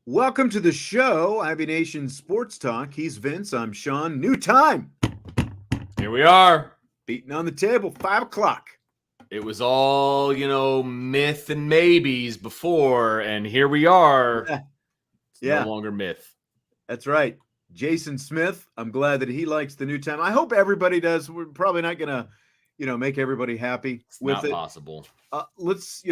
Welcome to the show, Ivy Nation Sports Talk. He's Vince. I'm Sean. New time. Here we are. Beating on the table, 5 o'clock. It was all, myth and maybes before, and here we are. It's no longer myth. That's right. Jason Smith, I'm glad that he likes the new time. I hope everybody does. We're probably not going to, make everybody happy with it. It's not possible. Let's,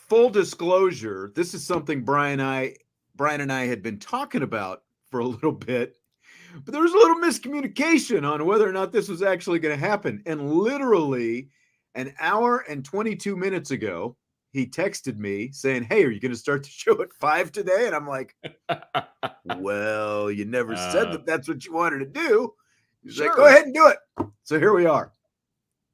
full disclosure, this is something Brian and I had been talking about for a little bit, but there was a little miscommunication on whether or not this was actually going to happen. And literally an hour and 22 minutes ago, he texted me saying, "Hey, are you going to start the show at 5 today?" And I'm like, well, you never said that that's what you wanted to do. He's like, "Go ahead and do it." So here we are.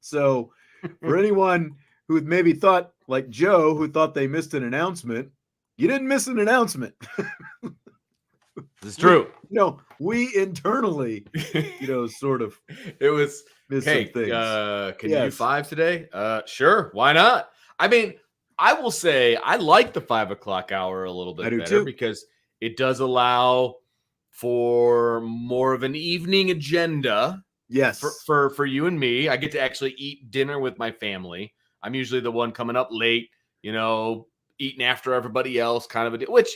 So for anyone who maybe thought, like Joe, who thought they missed an announcement, you didn't miss an announcement. It's true. We internally, sort of. It was, missed some things. Can you do 5 today? Sure. Why not? I mean, I will say I like the 5 o'clock hour a little bit better too, because it does allow for more of an evening agenda. Yes. For you and me. I get to actually eat dinner with my family. I'm usually the one coming up late, eating after everybody else, kind of a deal, which,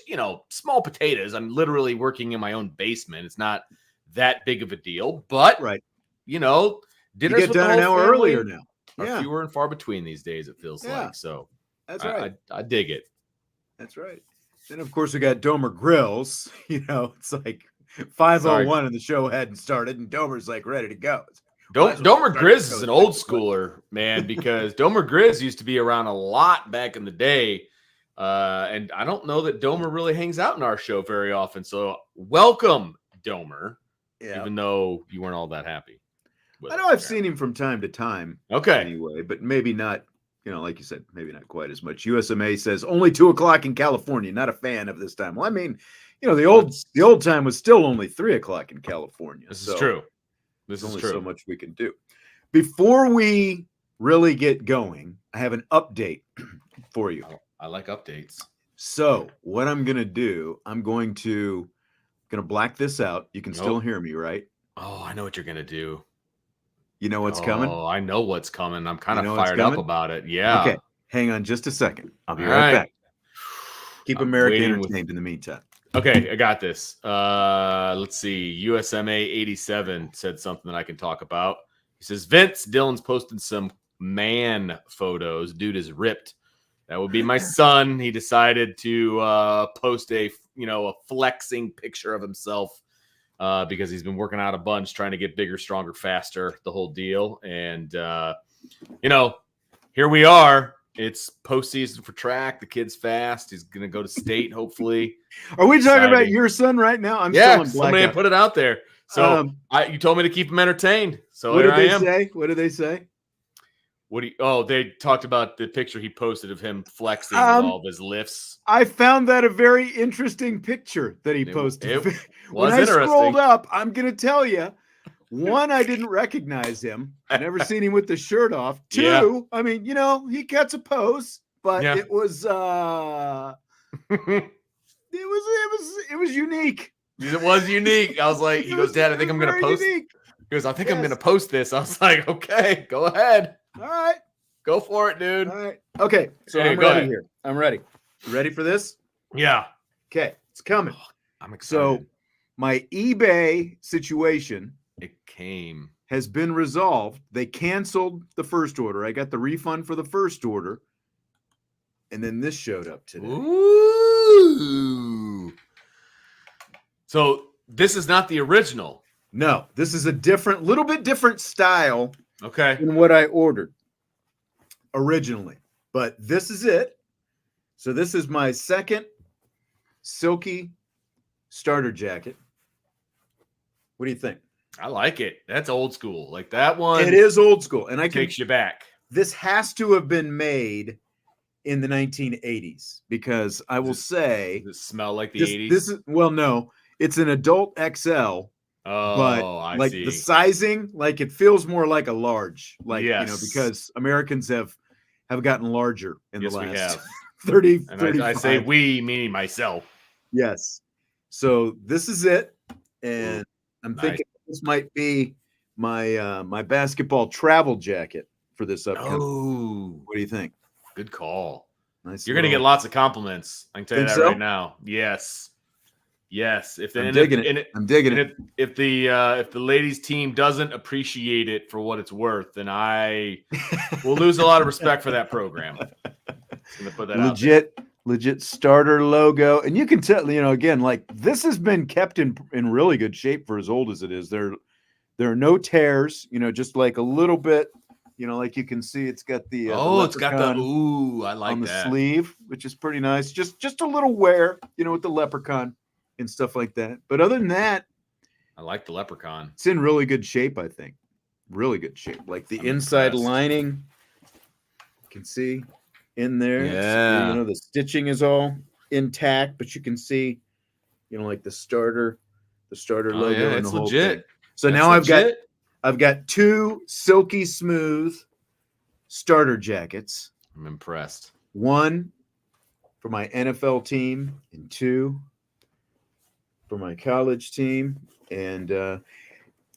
small potatoes. I'm literally working in my own basement. It's not that big of a deal, but, right. Dinners you get done an hour earlier now. Are fewer and far between these days, it feels like. So that's right. I dig it. That's right. Then, of course, we got Domer Grills. It's like 5:01 and the show hadn't started, and Domer's like ready to go. Domer Grizz is an old schooler, man, because Domer Grizz used to be around a lot back in the day. And I don't know that Domer really hangs out in our show very often. So welcome, Domer, even though you weren't all that happy. I know I've seen him from time to time. Okay. Anyway, but maybe not, like you said, maybe not quite as much. USMA says only 2 o'clock in California. Not a fan of this time. Well, I mean, the old time was still only 3 o'clock in California. This is true. There's only so much we can do. Before we really get going, I have an update for you. Oh, I like updates. So what I'm going to do, I'm going to black this out. You can still hear me, right? Oh, I know what you're going to do. You know what's coming? Oh, I know what's coming. I'm kind of fired up about it. Yeah. Okay. Hang on just a second. I'll be right back. Keep America entertained in the meantime. Okay, I got this. Let's see. USMA 87 said something that I can talk about. He says, Vince, Dylan's posted some man photos. Dude is ripped. That would be my son. He decided to post a flexing picture of himself because he's been working out a bunch, trying to get bigger, stronger, faster, the whole deal. And, here we are. It's postseason for track. The kid's fast. He's going to go to state, hopefully. Are we talking about your son right now? I'm still in blackout. Somebody put it out there. So you told me to keep him entertained. So what did they say? What did they say? They talked about the picture he posted of him flexing all of his lifts. I found that a very interesting picture that he posted. When I scrolled up, I'm going to tell you, one, I didn't recognize him. I've never seen him with the shirt off. Two, I mean, he gets a pose, but it was it was unique. It was unique. I was like, he goes, Dad, I think I'm going to post. Unique. He goes, I think I'm going to post this. I was like, okay, go ahead. All right. Go for it, dude. All right. Okay. So I'm ready here. I'm ready. You ready for this? Yeah. Okay. It's coming. Oh, I'm excited. So my eBay situation has been resolved. They canceled the first order. I got the refund for the first order. And then this showed up today. Ooh. So this is not the original. No, this is a little bit different style. Okay. Than what I ordered originally. But this is it. So this is my second silky starter jacket. What do you think? I like it. That's old school. Like that one. It is old school. And takes you back. This has to have been made in the 1980s because I will say. Does it smell like the 80s? No. it's an adult XL, but Oh, I like the see. sizing, like it feels more like a large, like, Yes. because Americans have gotten larger in the Yes, we last have. 30, And I 35. say we, meaning myself. Yes. So this is it. And Ooh, I'm nice. thinking this might be my my basketball travel jacket for this upcoming. Oh, What do you think? good call. Nice. You're going to get lots of compliments. I can tell you Think that so? right now. Yes. Yes. I'm digging it. I'm digging it. If the ladies team doesn't appreciate it for what it's worth, then I will lose a lot of respect for that program. Just going to put that out there. Legit starter logo. And you can tell, again, like this has been kept in really good shape for as old as it is. There are no tears, just like a little bit, like you can see it's got the It's got the I like on the that sleeve, which is pretty nice. Just a little wear, with the leprechaun and stuff like that. But other than that, I like the leprechaun. it's in really good shape, I think. Really good shape. Like the I'm inside impressed. lining, you can see in there. Yeah. The stitching is all intact, but you can see, like the starter logo Yeah, and the it's whole legit. thing. So That's now legit. I've got 2 silky smooth starter jackets. I'm impressed. 1 for my NFL team and 2 for my college team. And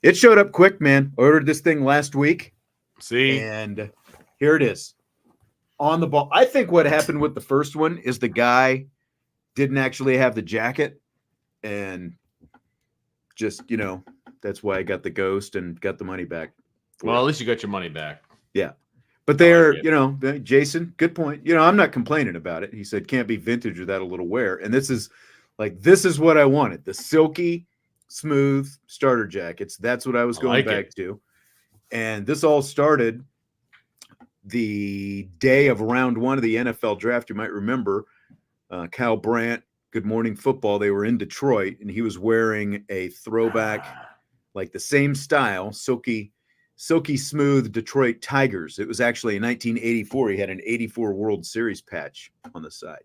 it showed up quick, man. Ordered this thing last week. See? And here it is. On the ball. I think what happened with the first one is the guy didn't actually have the jacket. And just, that's why I got the ghost and got the money back. Well, at least you got your money back. Yeah. But they're, Jason, good point. I'm not complaining about it. He said, can't be vintage without a little wear. And this is what I wanted. The silky, smooth starter jackets. That's what I was going back to. And this all started the day of round 1 of the NFL draft. You might remember Kyle Brandt, Good Morning Football. They were in Detroit, and he was wearing a throwback, like the same style, silky smooth Detroit Tigers. It was actually in 1984. He had an 84 World Series patch on the side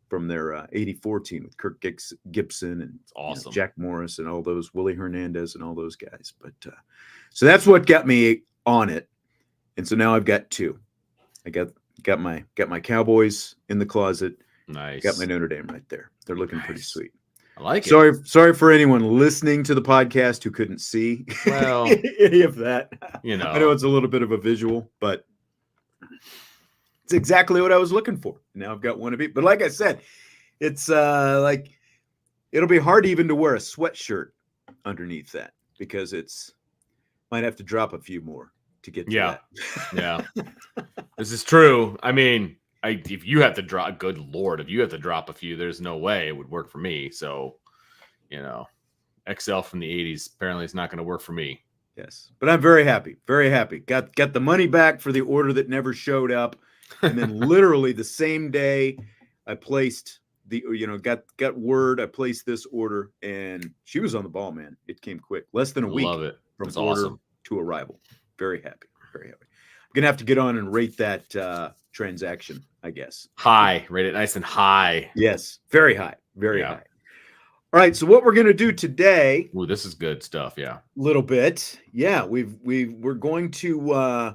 from their 84 team with Kirk Gibson and awesome. Jack Morris and all those, Willie Hernandez and all those guys. But so that's what got me on it. And so now I've got 2. I got my Cowboys in the closet. Nice. Got my Notre Dame right there. They're looking pretty sweet. I like it. Sorry for anyone listening to the podcast who couldn't see any of that. I know it's a little bit of a visual, but it's exactly what I was looking for. Now I've got one of each. But like I said, it's like it'll be hard even to wear a sweatshirt underneath that because might have to drop a few more to get to that. Yeah. This is true. I mean, if you have to drop, good Lord, if you have to drop a few, there's no way it would work for me. So, XL from the 80s, apparently it's not going to work for me. Yes. But I'm very happy. Very happy. Got the money back for the order that never showed up. And then literally the same day I placed got word, I placed this order and she was on the ball, man. It came quick. Less than a week. Love it. From That's order awesome. to arrival. Very happy. Very happy. I'm going to have to get on and rate that transaction, I guess. High. Rate it nice and high. Yes. Very high. Very high. All right. So what we're going to do today. Ooh, this is good stuff. Yeah. Little bit. Yeah. We're going to,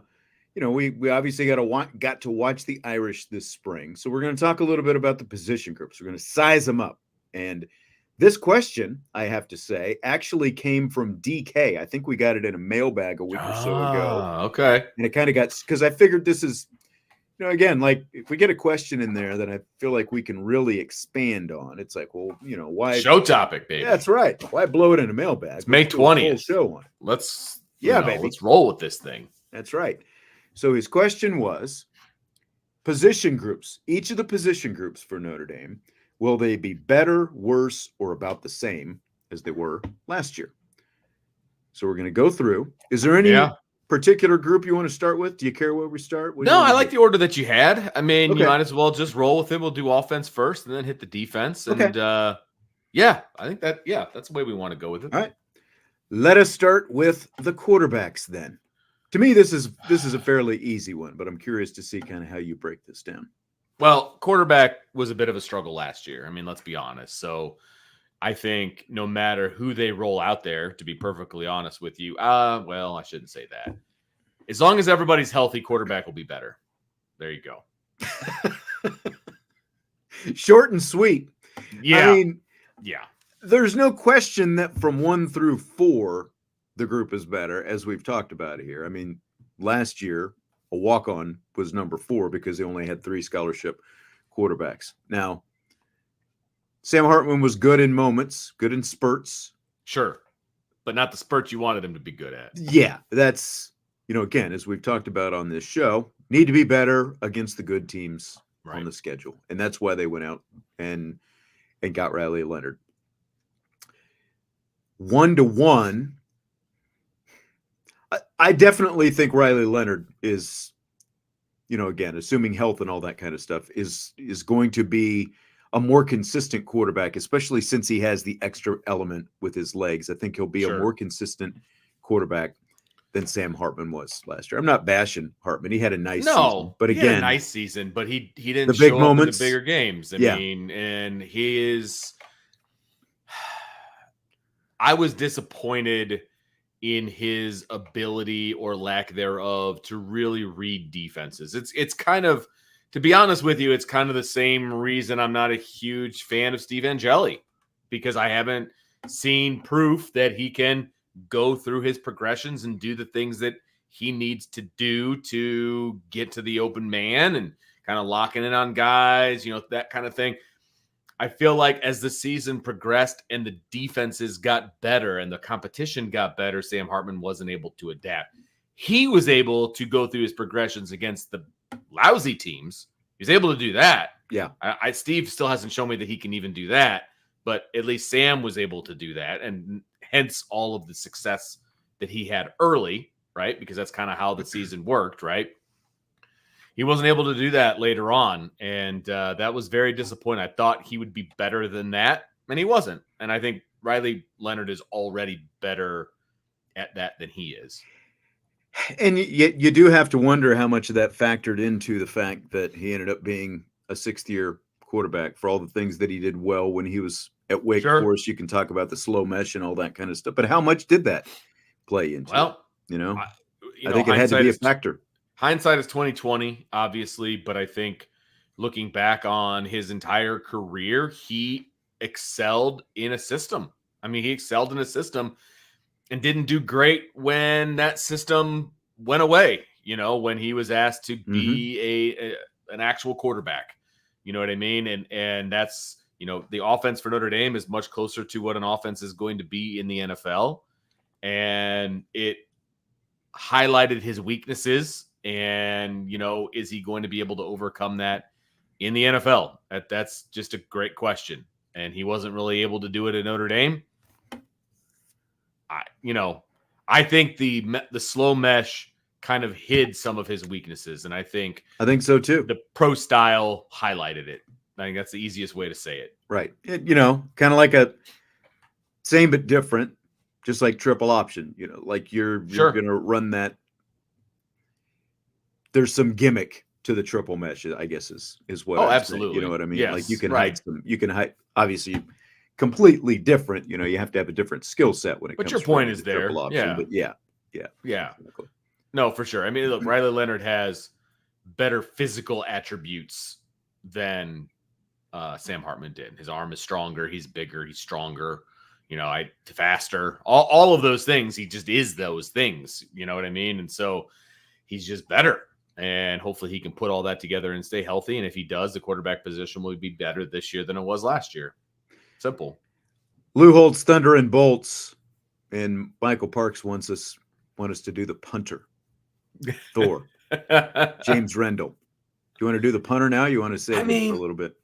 we obviously got to watch the Irish this spring. So we're going to talk a little bit about the position groups. We're going to size them up. And this question, I have to say, actually came from DK. I think we got it in a mailbag a week or so ago. Okay. And it kind of got, because I figured this is, again, like if we get a question in there that I feel like we can really expand on, it's like, well, why? Show topic, baby. Yeah, that's right. Why blow it in a mailbag? It's May 20th. Show on it. Let's, baby. Let's roll with this thing. That's right. So his question was position groups. Each of the position groups for Notre Dame, will they be better, worse, or about the same as they were last year? So we're going to go through. Is there any particular group you want to start with? Do you care where we start? No, I like the order that you had. I mean, Okay. You might as well just roll with it. We'll do offense first and then hit the defense. And I think that's the way we want to go with it. All right. Let us start with the quarterbacks then. To me, this is a fairly easy one, but I'm curious to see kind of how you break this down. Well, quarterback was a bit of a struggle last year. I mean, let's be honest. So I think no matter who they roll out there, to be perfectly honest with you, well, I shouldn't say that. As long as everybody's healthy, quarterback will be better. There you go. Short and sweet. Yeah. I mean, yeah. There's no question that from 1 through 4, the group is better, as we've talked about here. I mean, last year, a walk-on was number 4 because they only had 3 scholarship quarterbacks. Now, Sam Hartman was good in moments, good in spurts. Sure. But not the spurts you wanted him to be good at. Yeah, that's, again, as we've talked about on this show, need to be better against the good teams on the schedule. And that's why they went out and got Riley Leonard. 1-to-1, I definitely think Riley Leonard is, again, assuming health and all that kind of stuff, is going to be a more consistent quarterback, especially since he has the extra element with his legs. I think he'll be a more consistent quarterback than Sam Hartman was last year. I'm not bashing Hartman. He had a nice season. But again, he had a nice season, but he didn't the big show moments, up in the bigger games. I mean, and he is... I was disappointed in his ability or lack thereof to really read defenses. It's kind of, to be honest with you, it's kind of the same reason I'm not a huge fan of Steve Angeli, because I haven't seen proof that he can go through his progressions and do the things that he needs to do to get to the open man and kind of locking in on guys, that kind of thing. I feel like as the season progressed and the defenses got better and the competition got better, Sam Hartman wasn't able to adapt. He was able to go through his progressions against the lousy teams. He was able to do that. Yeah. Steve still hasn't shown me that he can even do that, but at least Sam was able to do that, and hence all of the success that he had early, right? Because that's kind of how the season worked, right? He wasn't able to do that later on, and that was very disappointing. I thought he would be better than that, and he wasn't. And I think Riley Leonard is already better at that than he is. And yet you do have to wonder how much of that factored into the fact that he ended up being a 6th-year quarterback for all the things that he did well when he was at Wake Forest. You can talk about the slow mesh and all that kind of stuff, but how much did that play into it? I think it had to be a factor. Hindsight is 20/20, obviously, but I think looking back on his entire career, he excelled in a system. I mean, he excelled in a system and didn't do great when that system went away, when he was asked to be an actual quarterback. You know what I mean? And that's, the offense for Notre Dame is much closer to what an offense is going to be in the NFL. And it highlighted his weaknesses. And, is he going to be able to overcome that in the NFL? That's just a great question. And he wasn't really able to do it at Notre Dame. I think the slow mesh kind of hid some of his weaknesses. And I think so too. The pro style highlighted it. I think that's the easiest way to say it. Right. Kind of like a same but different, just like triple option, like you're going to run that. There's some gimmick to the triple mesh, I guess is what. Oh, absolutely. You know what I mean? Yes, like you can hide obviously completely different. You have to have a different skill set when it comes to. But your point is there. Triple option, but yeah. Exactly. No, for sure. I mean, look, Riley Leonard has better physical attributes than Sam Hartman did. His arm is stronger. He's bigger. He's stronger. Faster. All of those things. He just is those things. You know what I mean? And so he's just better. And hopefully he can put all that together and stay healthy. And if he does, the quarterback position will be better this year than it was last year. Simple. Lou Holtz, Thunder and Bolts, and Michael Parks wants us to do the punter. Thor. James Rendell. Do you want to do the punter now? You want to save it for a little bit?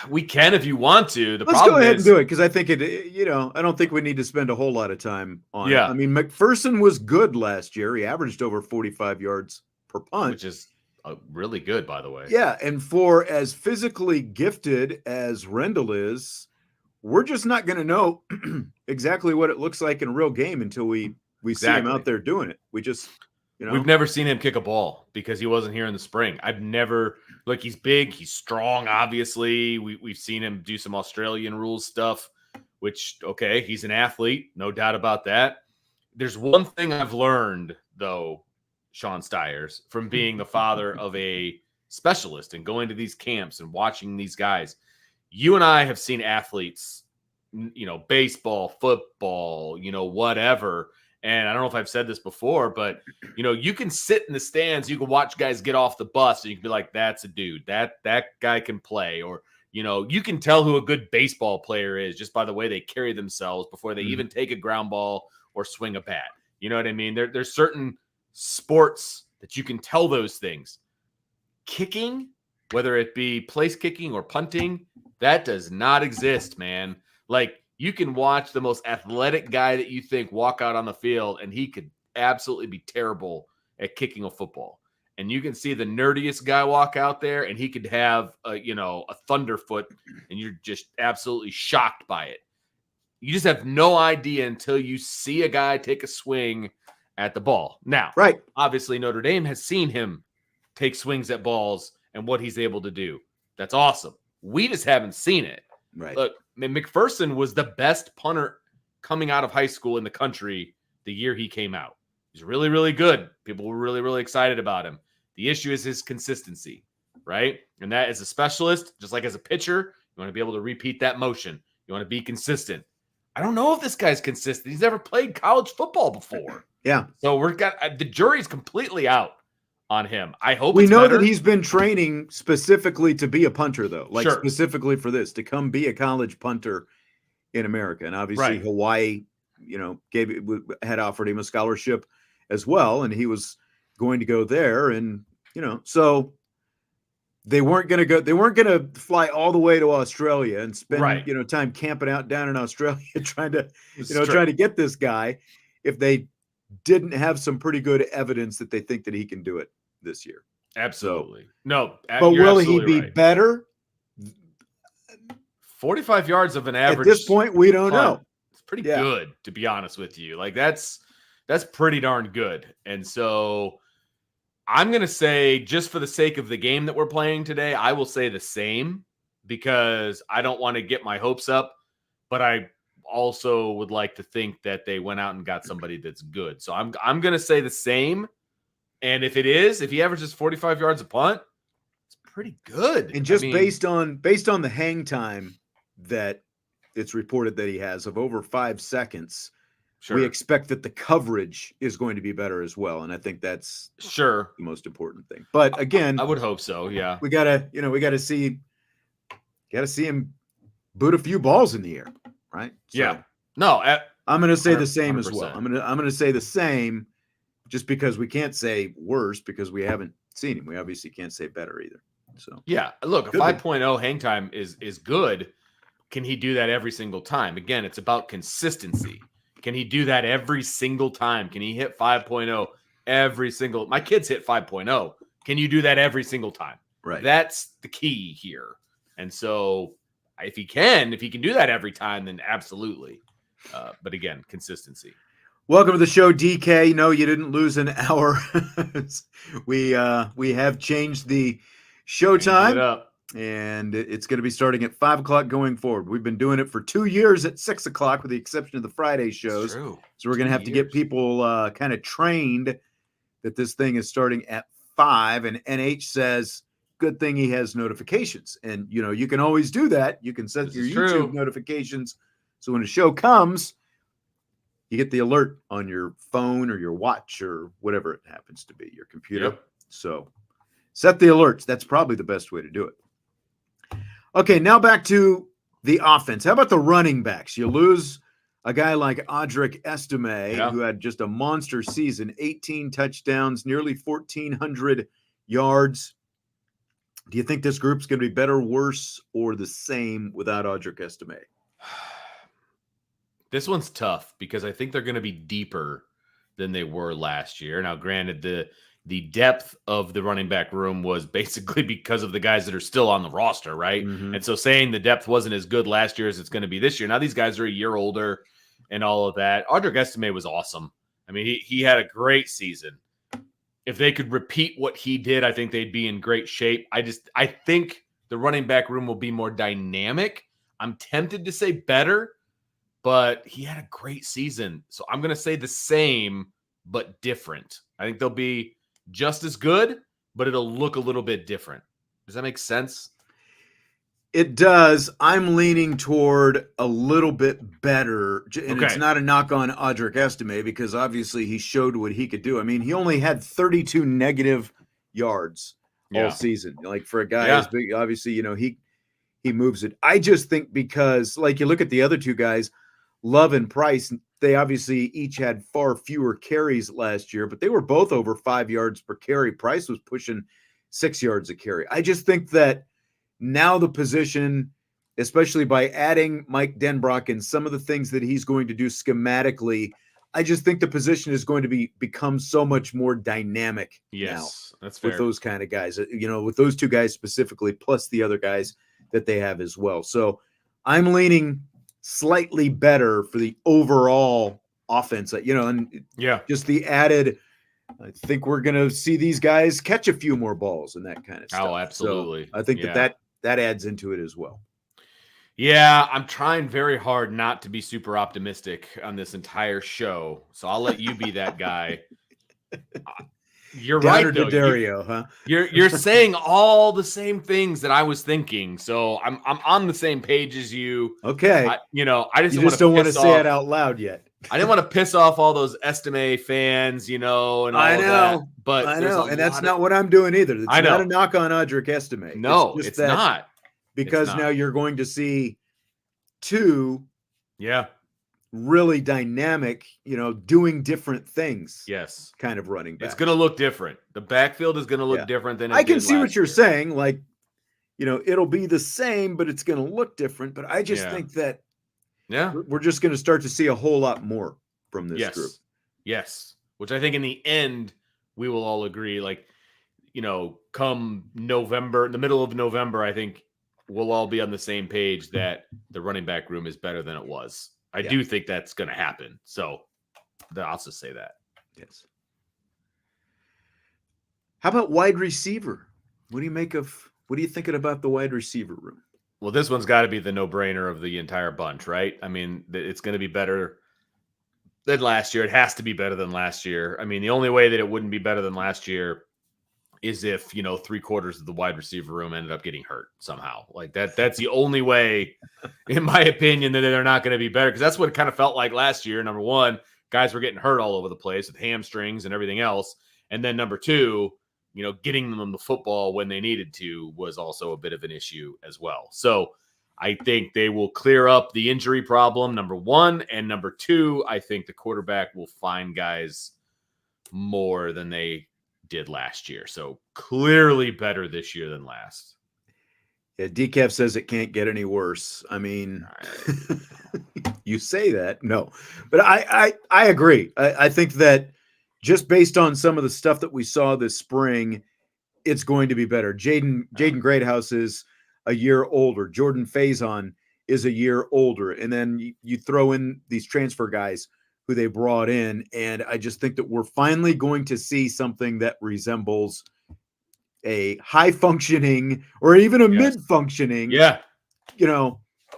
We can if you want to. Let's go ahead and do it, because I think I don't think we need to spend a whole lot of time on it. I mean, McPherson was good last year. He averaged over 45 yards per punt, which is really good, by the way. Yeah, and for as physically gifted as Rendell is, we're just not going to know exactly what it looks like in a real game until we see him out there doing it. We just, we've never seen him kick a ball because he wasn't here in the spring. He's big, he's strong, obviously. We've seen him do some Australian rules stuff which, okay, he's an athlete, no doubt about that. There's one thing I've learned, though, Sean Stiers, from being the father of a specialist and going to these camps and watching these guys. You and I have seen athletes, baseball, football, whatever. And I don't know if I've said this before, but, you can sit in the stands, you can watch guys get off the bus, and you can be like, that's a dude. That guy can play. Or, you can tell who a good baseball player is just by the way they carry themselves before they even take a ground ball or swing a bat. You know what I mean? There's certain sports that you can tell those things. Kicking, whether it be place kicking or punting, that does not exist, man. Like, you can watch the most athletic guy that you think walk out on the field, and he could absolutely be terrible at kicking a football. And you can see the nerdiest guy walk out there, and he could have a thunderfoot, and you're just absolutely shocked by it. You just have no idea until you see a guy take a swing at the ball. Now, Right. Obviously, Notre Dame has seen him take swings at balls and what he's able to do. That's awesome. We just haven't seen it. Right. Look, McPherson was the best punter coming out of high school in the country the year he came out. He's really, really good. People were really, really excited about him. The issue is his consistency, right? And that, as a specialist, just like as a pitcher, you want to be able to repeat that motion. You want to be consistent. I don't know if this guy's consistent. He's never played college football before. Yeah. So the jury's completely out on him. I hope we it's know better. that he's been training specifically to be a punter, though, like Sure. specifically for this, to come be a college punter in America. And obviously Right. Hawaii, had offered him a scholarship as well, and he was going to go there. And so they weren't going to fly all the way to Australia and spend time camping out down in Australia trying to get this guy if they didn't have some pretty good evidence that they think that he can do it this year. Absolutely. So, no, but will he be better? 45 yards of an average At this point, we don't know. It's pretty good, to be honest with you. Like, that's pretty darn good. And so I'm going to say, just for the sake of the game that we're playing today, I will say the same, because I don't want to get my hopes up, but I also would like to think that they went out and got somebody that's good. So I'm going to say the same. And if he averages 45 yards a punt, it's pretty good. And just based on the hang time that it's reported that he has of over 5 seconds, we expect that the coverage is going to be better as well. And I think that's the most important thing. But again, I would hope so. Yeah. We gotta see him boot a few balls in the air. Right. So yeah. No, I'm going to say the same 100%. as well. I'm going to say the same, just because we can't say worse because we haven't seen him. We obviously can't say better either. So yeah, look, a 5.0 hang time is good. Can he do that every single time? Again, it's about consistency. Can he do that every single time? Can he hit 5.0 every single? My kids hit 5.0. Can you do that every single time? Right. That's the key here. And so if he can do that every time, then absolutely. But again, consistency. Welcome to the show, DK. No, you didn't lose an hour. We have changed the show time, and it's going to be starting at 5 o'clock going forward. We've been doing it for 2 years at 6 o'clock, with the exception of the Friday shows. So we're going to have to get people kind of trained that this thing is starting at 5. And NH says, good thing he has notifications. And, you can always do that. You can set your YouTube notifications, so when a show comes, you get the alert on your phone or your watch or whatever it happens to be, your computer. Yep. So set the alerts. That's probably the best way to do it. Okay, now back to the offense. How about the running backs? You lose a guy like Audric Estime, who had just a monster season, 18 touchdowns, nearly 1,400 yards. Do you think this group's going to be better, worse, or the same without Audric Estime? This one's tough because I think they're going to be deeper than they were last year. Now, granted, the depth of the running back room was basically because of the guys that are still on the roster, right? Mm-hmm. And so saying the depth wasn't as good last year as it's going to be this year. Now these guys are a year older and all of that. Audric Estime was awesome. I mean, he had a great season. If they could repeat what he did, I think they'd be in great shape. I think the running back room will be more dynamic. I'm tempted to say better, but he had a great season. So I'm going to say the same, but different. I think they'll be just as good, but it'll look a little bit different. Does that make sense? It does. I'm leaning toward a little bit better, and it's Okay. not a knock on Audric Estime because obviously he showed what he could do. I mean, he only had 32 negative yards all Yeah. season. Like for a guy Yeah. as big, obviously, he moves it. I just think because, like, you look at the other two guys, Love and Price, they obviously each had far fewer carries last year, but they were both over 5 yards per carry. Price was pushing 6 yards a carry. I just think that now the position, especially by adding Mike Denbrock and some of the things that he's going to do schematically, I just think the position is going to become so much more dynamic now That's fair. with those kind of guys, with those two guys specifically, plus the other guys that they have as well. So I'm leaning slightly better for the overall offense, and just the added, I think we're going to see these guys catch a few more balls and that kind of stuff. Oh, absolutely. So I think that adds into it as well. Yeah, I'm trying very hard not to be super optimistic on this entire show. So I'll let you be that guy. You're right, though. Dario, huh? You're saying all the same things that I was thinking. So I'm on the same page as you. Okay. I just don't want to say it out loud yet. I didn't want to piss off all those Estime fans, and all that. But I know, and that's not what I'm doing either. It's not a knock on Audric Estime. No, it's not. Because now you're going to see two really dynamic, doing different things. Yes. Kind of running back. It's going to look different. The backfield is going to look different than it I can did see what you're year. saying. Like, it'll be the same, but it's going to look different. But I just think that we're just going to start to see a whole lot more from this group. Yes. Which I think in the end, we will all agree, like, come November, in the middle of November, I think we'll all be on the same page that the running back room is better than it was. I do think that's going to happen. So I'll just say that. Yes. How about wide receiver? What are you thinking about the wide receiver room? Well, this one's got to be the no-brainer of the entire bunch, right? I mean, it's going to be better than last year. It has to be better than last year. I mean, the only way that it wouldn't be better than last year is if, 3/4 of the wide receiver room ended up getting hurt somehow. Like that's the only way, in my opinion, that they're not going to be better. Because that's what it kind of felt like last year. Number one, guys were getting hurt all over the place with hamstrings and everything else. And then number two, getting them the football when they needed to was also a bit of an issue as well. So I think they will clear up the injury problem, number one. And number two, I think the quarterback will find guys more than they did last year. So clearly better this year than last. Yeah, Decaf says it can't get any worse. I mean, you say that. No. But I agree. I think that just based on some of the stuff that we saw this spring, it's going to be better. Jaden Greathouse is a year older. Jordan Faison is a year older. And then you throw in these transfer guys who they brought in. And I just think that we're finally going to see something that resembles a high functioning or even a mid functioning,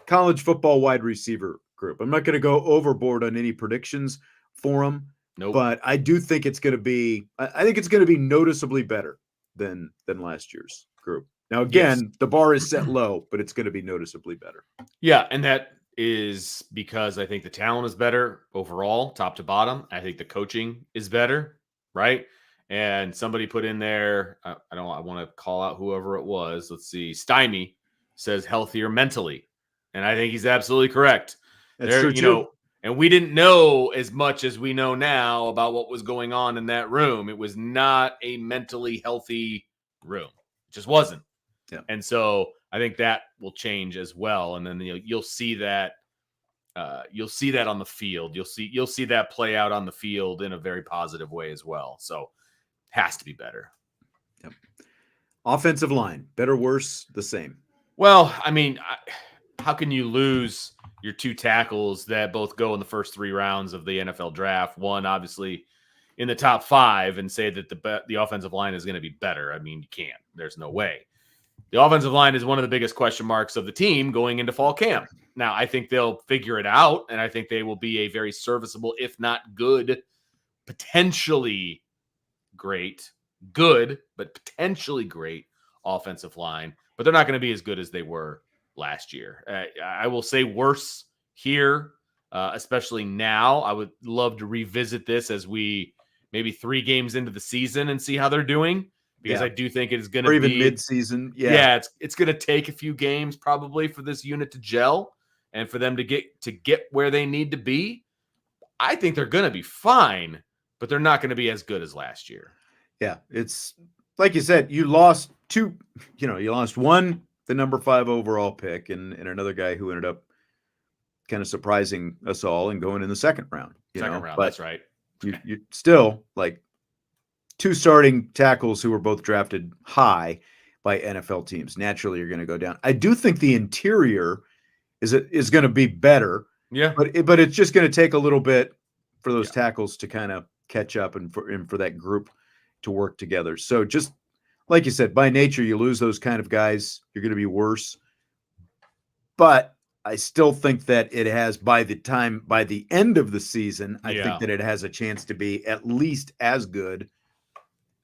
college football wide receiver group. I'm not going to go overboard on any predictions for them. Nope. But I do think it's going to be, I think it's going to be noticeably better than last year's group. Now, again, the bar is set low, but it's going to be noticeably better. Yeah. And that is because I think the talent is better overall, top to bottom. I think the coaching is better, right? And somebody put in there, I want to call out whoever it was. Let's see. Stymie says healthier mentally. And I think he's absolutely correct. That's true, too. And we didn't know as much as we know now about what was going on in that room. It was not a mentally healthy room. It just wasn't. Yeah. And so I think that will change as well. And then you'll see that on the field. You'll see that play out on the field in a very positive way as well. So has to be better. Yep. Offensive line, better, worse, the same. Well, I mean, how can you lose your two tackles that both go in the first 3 rounds of the NFL draft? One, obviously, in the top 5, and say that the offensive line is going to be better. I mean, you can't. There's no way. The offensive line is one of the biggest question marks of the team going into fall camp. Now, I think they'll figure it out, and I think they will be a very serviceable, if not good, potentially good, but potentially great offensive line. But they're not going to be as good as they were last year. I will say worse here, especially now. I would love to revisit this as we maybe 3 games into the season and see how they're doing, because I do think it is going to be even mid-season. Yeah, it's going to take a few games probably for this unit to gel and for them to get where they need to be. I think they're going to be fine, but they're not going to be as good as last year. Yeah, it's like you said, you lost 2, you lost 1, the number 5 overall pick, and another guy who ended up kind of surprising us all and going in the second round. Second round, but that's right. You still, like, 2 starting tackles who were both drafted high by NFL teams. Naturally, you're going to go down. I do think the interior is going to be better. Yeah. But it's just going to take a little bit for those tackles to kind of catch up and for that group to work together. So just like you said, by nature, you lose those kind of guys, you're going to be worse. But I still think that it has, by the end of the season, I think that it has a chance to be at least as good.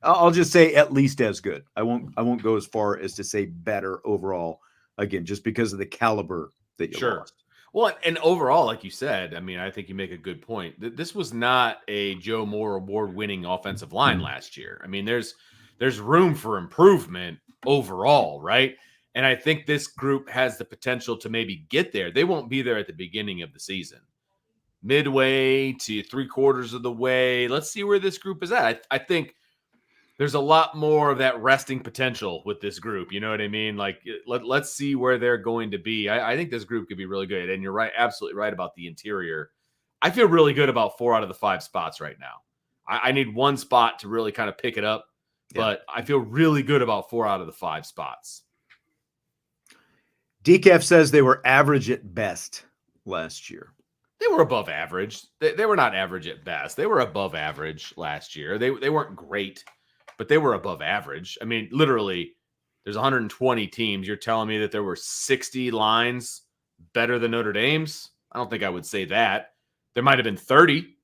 I'll just say at least as good. I won't go as far as to say better overall, again, just because of the caliber that you lost. Well, and overall, like you said, I mean, I think you make a good point. This was not a Joe Moore award-winning offensive line last year. I mean, there's room for improvement overall, right? And I think this group has the potential to maybe get there. They won't be there at the beginning of the season. Midway to 3/4 of the way, let's see where this group is at. I think there's a lot more of that resting potential with this group. You know what I mean? Like, let's see where they're going to be. I think this group could be really good. And you're right, absolutely right about the interior. I feel really good about 4 out of the 5 spots right now. I need 1 spot to really kind of pick it up, but I feel really good about 4 out of the 5 spots. DCAF says they were average at best last year. They were above average. They were not average at best. They were above average last year. They weren't great, but they were above average. I mean, literally, there's 120 teams. You're telling me that there were 60 lines better than Notre Dame's? I don't think I would say that. There might have been 30.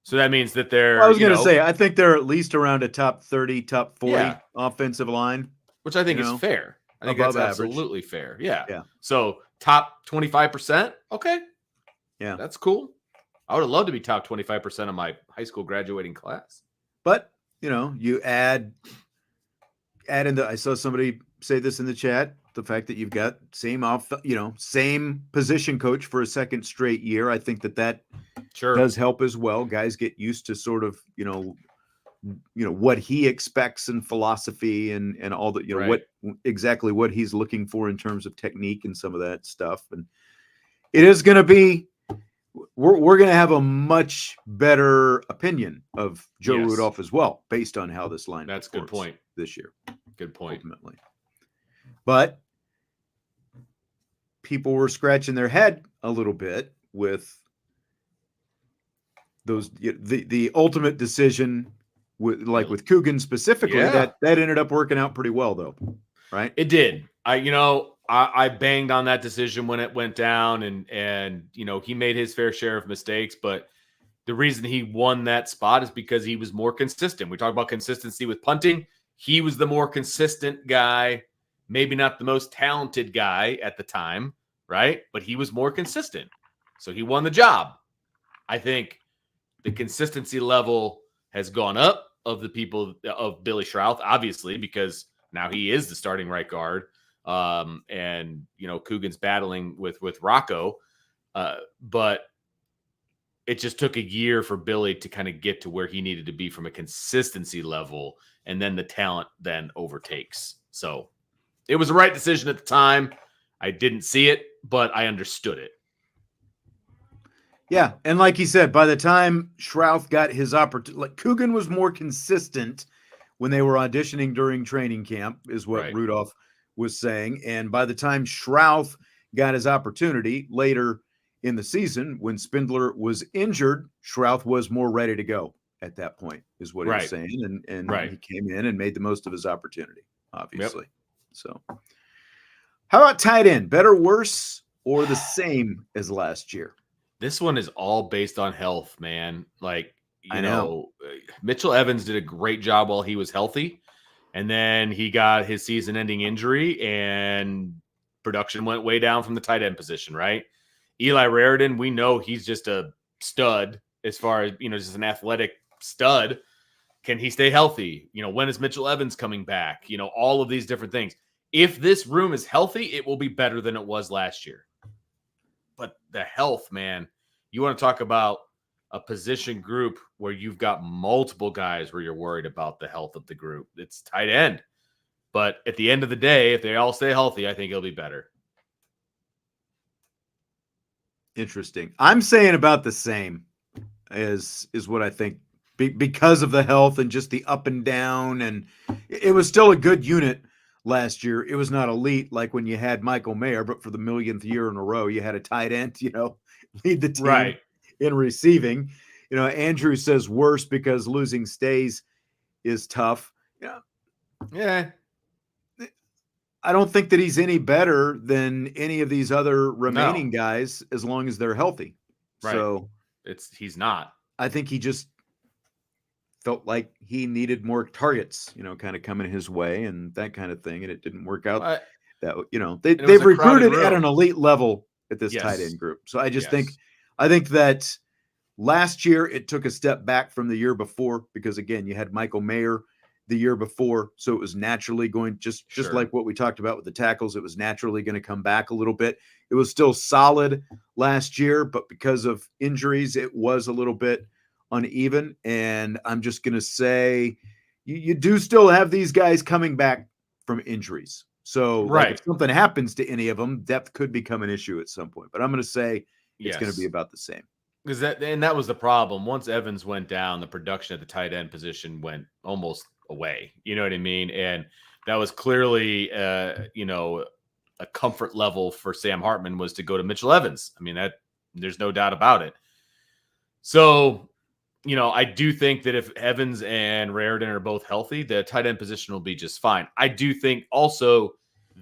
So that means that they're... I was going to say, I think they're at least around a top 30, top 40 offensive line. Which I think is fair. I think that's absolutely fair. Yeah. So top 25%? Okay. Yeah. That's cool. I would have loved to be top 25% of my high school graduating class. But, you add in I saw somebody say this in the chat, the fact that you've got same position coach for a second straight year. I think that does help as well. Guys get used to sort of, what he expects and philosophy and all that, what he's looking for in terms of technique and some of that stuff. And it is going to be, we're going to have a much better opinion of Joe Rudolph as well, based on how this line. That's a good point this year. Good point. Ultimately. But people were scratching their head a little bit with those, the ultimate decision with Coogan specifically, that ended up working out pretty well though. Right. It did. I banged on that decision when it went down and he made his fair share of mistakes, but the reason he won that spot is because he was more consistent. We talk about consistency with punting. He was the more consistent guy, maybe not the most talented guy at the time, right? But he was more consistent. So he won the job. I think the consistency level has gone up of the people of Billy Schrouth, obviously, because now he is the starting right guard. And Coogan's battling with Rocco, but it just took a year for Billy to kind of get to where he needed to be from a consistency level, and then the talent then overtakes. So it was the right decision at the time. I didn't see it, but I understood it. Yeah, and like he said, by the time Schrouth got his opportunity, Coogan was more consistent when they were auditioning during training camp, is what Rudolph was saying. And by the time Schrouth got his opportunity later in the season, when Spindler was injured, Schrouth was more ready to go at that point, is what he was saying. And he came in and made the most of his opportunity, obviously. So how about tight end? Better, worse, or the same as last year? This one is all based on health, man. Like, I know. Mitchell Evans did a great job while he was healthy. And then he got his season ending injury and production went way down from the tight end position, right? Eli Raridan, we know he's just a stud as far as, just an athletic stud. Can he stay healthy? When is Mitchell Evans coming back? All of these different things. If this room is healthy, it will be better than it was last year. But the health, man, you want to talk about a position group where you've got multiple guys where you're worried about the health of the group. It's tight end. But at the end of the day, if they all stay healthy, I think it'll be better. Interesting. I'm saying about the same is what I think because of the health and just the up and down. And it was still a good unit last year. It was not elite like when you had Michael Mayer, but for the millionth year in a row, you had a tight end, lead the team in receiving. Andrew says worse because losing Stays is tough. Yeah. I don't think that he's any better than any of these other remaining guys as long as they're healthy. Right. So he's not. I think he just felt like he needed more targets, kind of coming his way and that kind of thing. And it didn't work out. They've recruited at an elite level at this tight end group. So I just think that last year it took a step back from the year before because again, you had Michael Mayer the year before. So it was naturally going just like what we talked about with the tackles, it was naturally going to come back a little bit. It was still solid last year, but because of injuries, it was a little bit uneven. And I'm just going to say you do still have these guys coming back from injuries. So if something happens to any of them, depth could become an issue at some point, but I'm going to say it's going to be about the same. Because that was the problem. Once Evans went down, the production at the tight end position went almost away. You know what I mean? And that was clearly, a comfort level for Sam Hartman was to go to Mitchell Evans. I mean, that there's no doubt about it. So, I do think that if Evans and Raridan are both healthy, the tight end position will be just fine. I do think also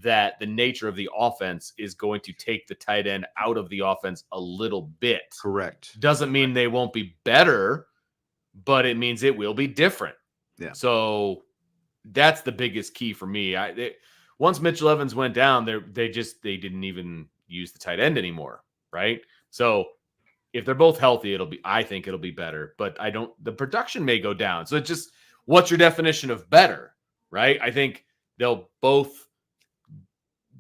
that the nature of the offense is going to take the tight end out of the offense a little bit. Correct. Doesn't mean they won't be better, but it means it will be different. Yeah. So that's the biggest key for me. Once Mitchell Evans went down, they didn't even use the tight end anymore, right? So if they're both healthy, I think it'll be better. But the production may go down. So it's just, what's your definition of better, right? I think they'll both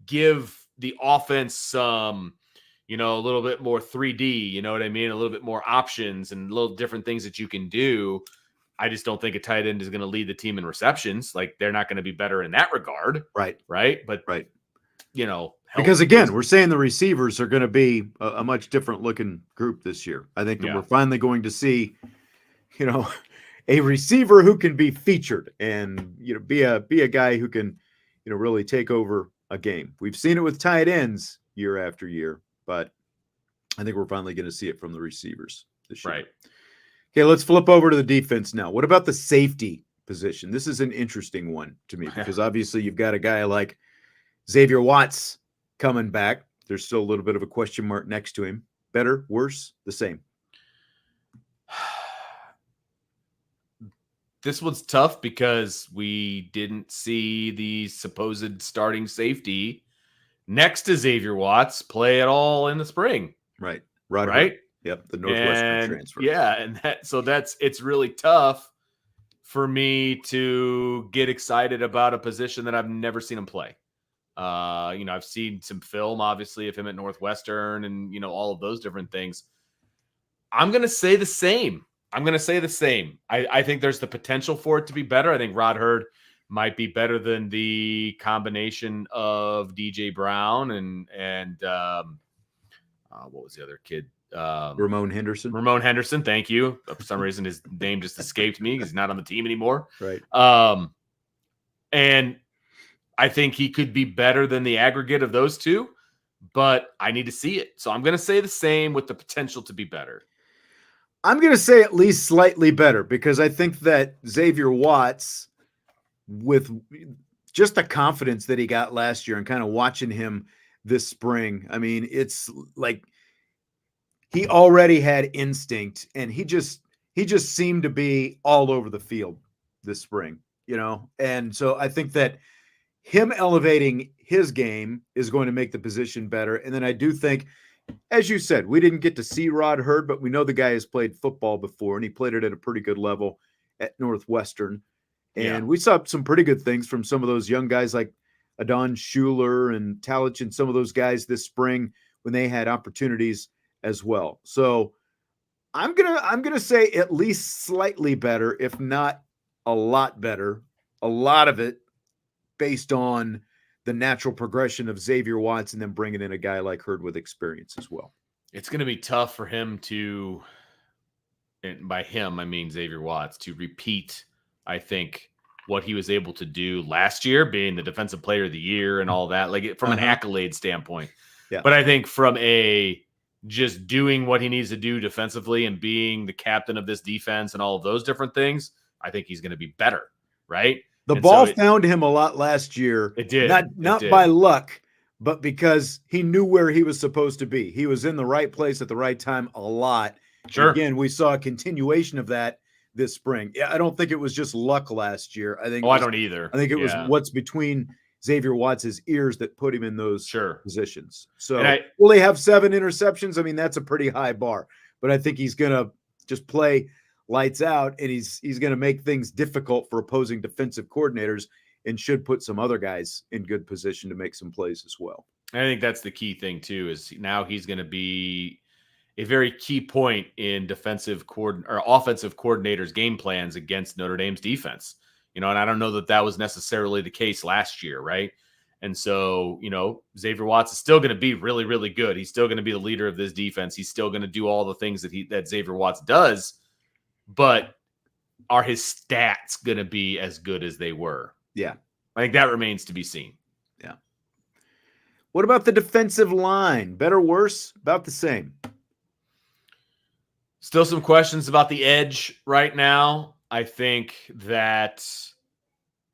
give the offense some, a little bit more 3D, you know what I mean? A little bit more options and little different things that you can do. I just don't think a tight end is going to lead the team in receptions. Like, they're not going to be better in that regard. Right. But, because again, we're saying the receivers are going to be a much different looking group this year. I think that we're finally going to see, a receiver who can be featured and, be a guy who can, really take over a game. We've seen it with tight ends year after year, but I think we're finally going to see it from the receivers this year. Right. Okay, let's flip over to the defense now. What about the safety position? This is an interesting one to me because obviously you've got a guy like Xavier Watts coming back. There's still a little bit of a question mark next to him. Better, worse, the same? This one's tough because we didn't see the supposed starting safety next to Xavier Watts play at all in the spring. Right. Right? Yep, the Northwestern transfer. Yeah, and it's really tough for me to get excited about a position that I've never seen him play. I've seen some film, obviously, of him at Northwestern and, all of those different things. I'm going to say the same. I think there's the potential for it to be better. I think Rod Hurd might be better than the combination of DJ Brown and what was the other kid? Ramon Henderson. Thank you. For some reason, his name just escaped me. He's not on the team anymore. Right. And I think he could be better than the aggregate of those two, but I need to see it. So I'm going to say the same with the potential to be better. I'm going to say at least slightly better because I think that Xavier Watts, with just the confidence that he got last year and kind of watching him this spring. I mean, it's like he already had instinct, and he just seemed to be all over the field this spring, And so I think that him elevating his game is going to make the position better. And then I do think, as you said, we didn't get to see Rod Hurd, but we know the guy has played football before, and he played it at a pretty good level at Northwestern. And we saw some pretty good things from some of those young guys like Adon Schuler and Talich and some of those guys this spring when they had opportunities as well. So I'm gonna say at least slightly better, if not a lot better. A lot of it based on the natural progression of Xavier Watts and then bringing in a guy like Hurd with experience as well. It's going to be tough for him to, and by him, I mean Xavier Watts, to repeat, I think, what he was able to do last year, being the defensive player of the year and all that, like from an accolade standpoint. Yeah. But I think from a just doing what he needs to do defensively and being the captain of this defense and all of those different things, I think he's going to be better, right? The ball found him a lot last year. It did. Not by luck, but because he knew where he was supposed to be. He was in the right place at the right time a lot. Sure. And again, we saw a continuation of that this spring. I don't think it was just luck last year. I think. I don't either. I think it was what's between Xavier Watts' ears that put him in those positions. So will he have 7 interceptions? I mean, that's a pretty high bar. But I think he's going to just play lights out, and he's going to make things difficult for opposing defensive coordinators and should put some other guys in good position to make some plays as well. I think that's the key thing too, is now he's going to be a very key point in offensive coordinators' game plans against Notre Dame's defense. And I don't know that was necessarily the case last year, right? And so, Xavier Watts is still going to be really, really good. He's still going to be the leader of this defense. He's still going to do all the things that Xavier Watts does. But are his stats going to be as good as they were? Yeah. I think that remains to be seen. Yeah. What about the defensive line? Better, worse, about the same? Still some questions about the edge right now. I think that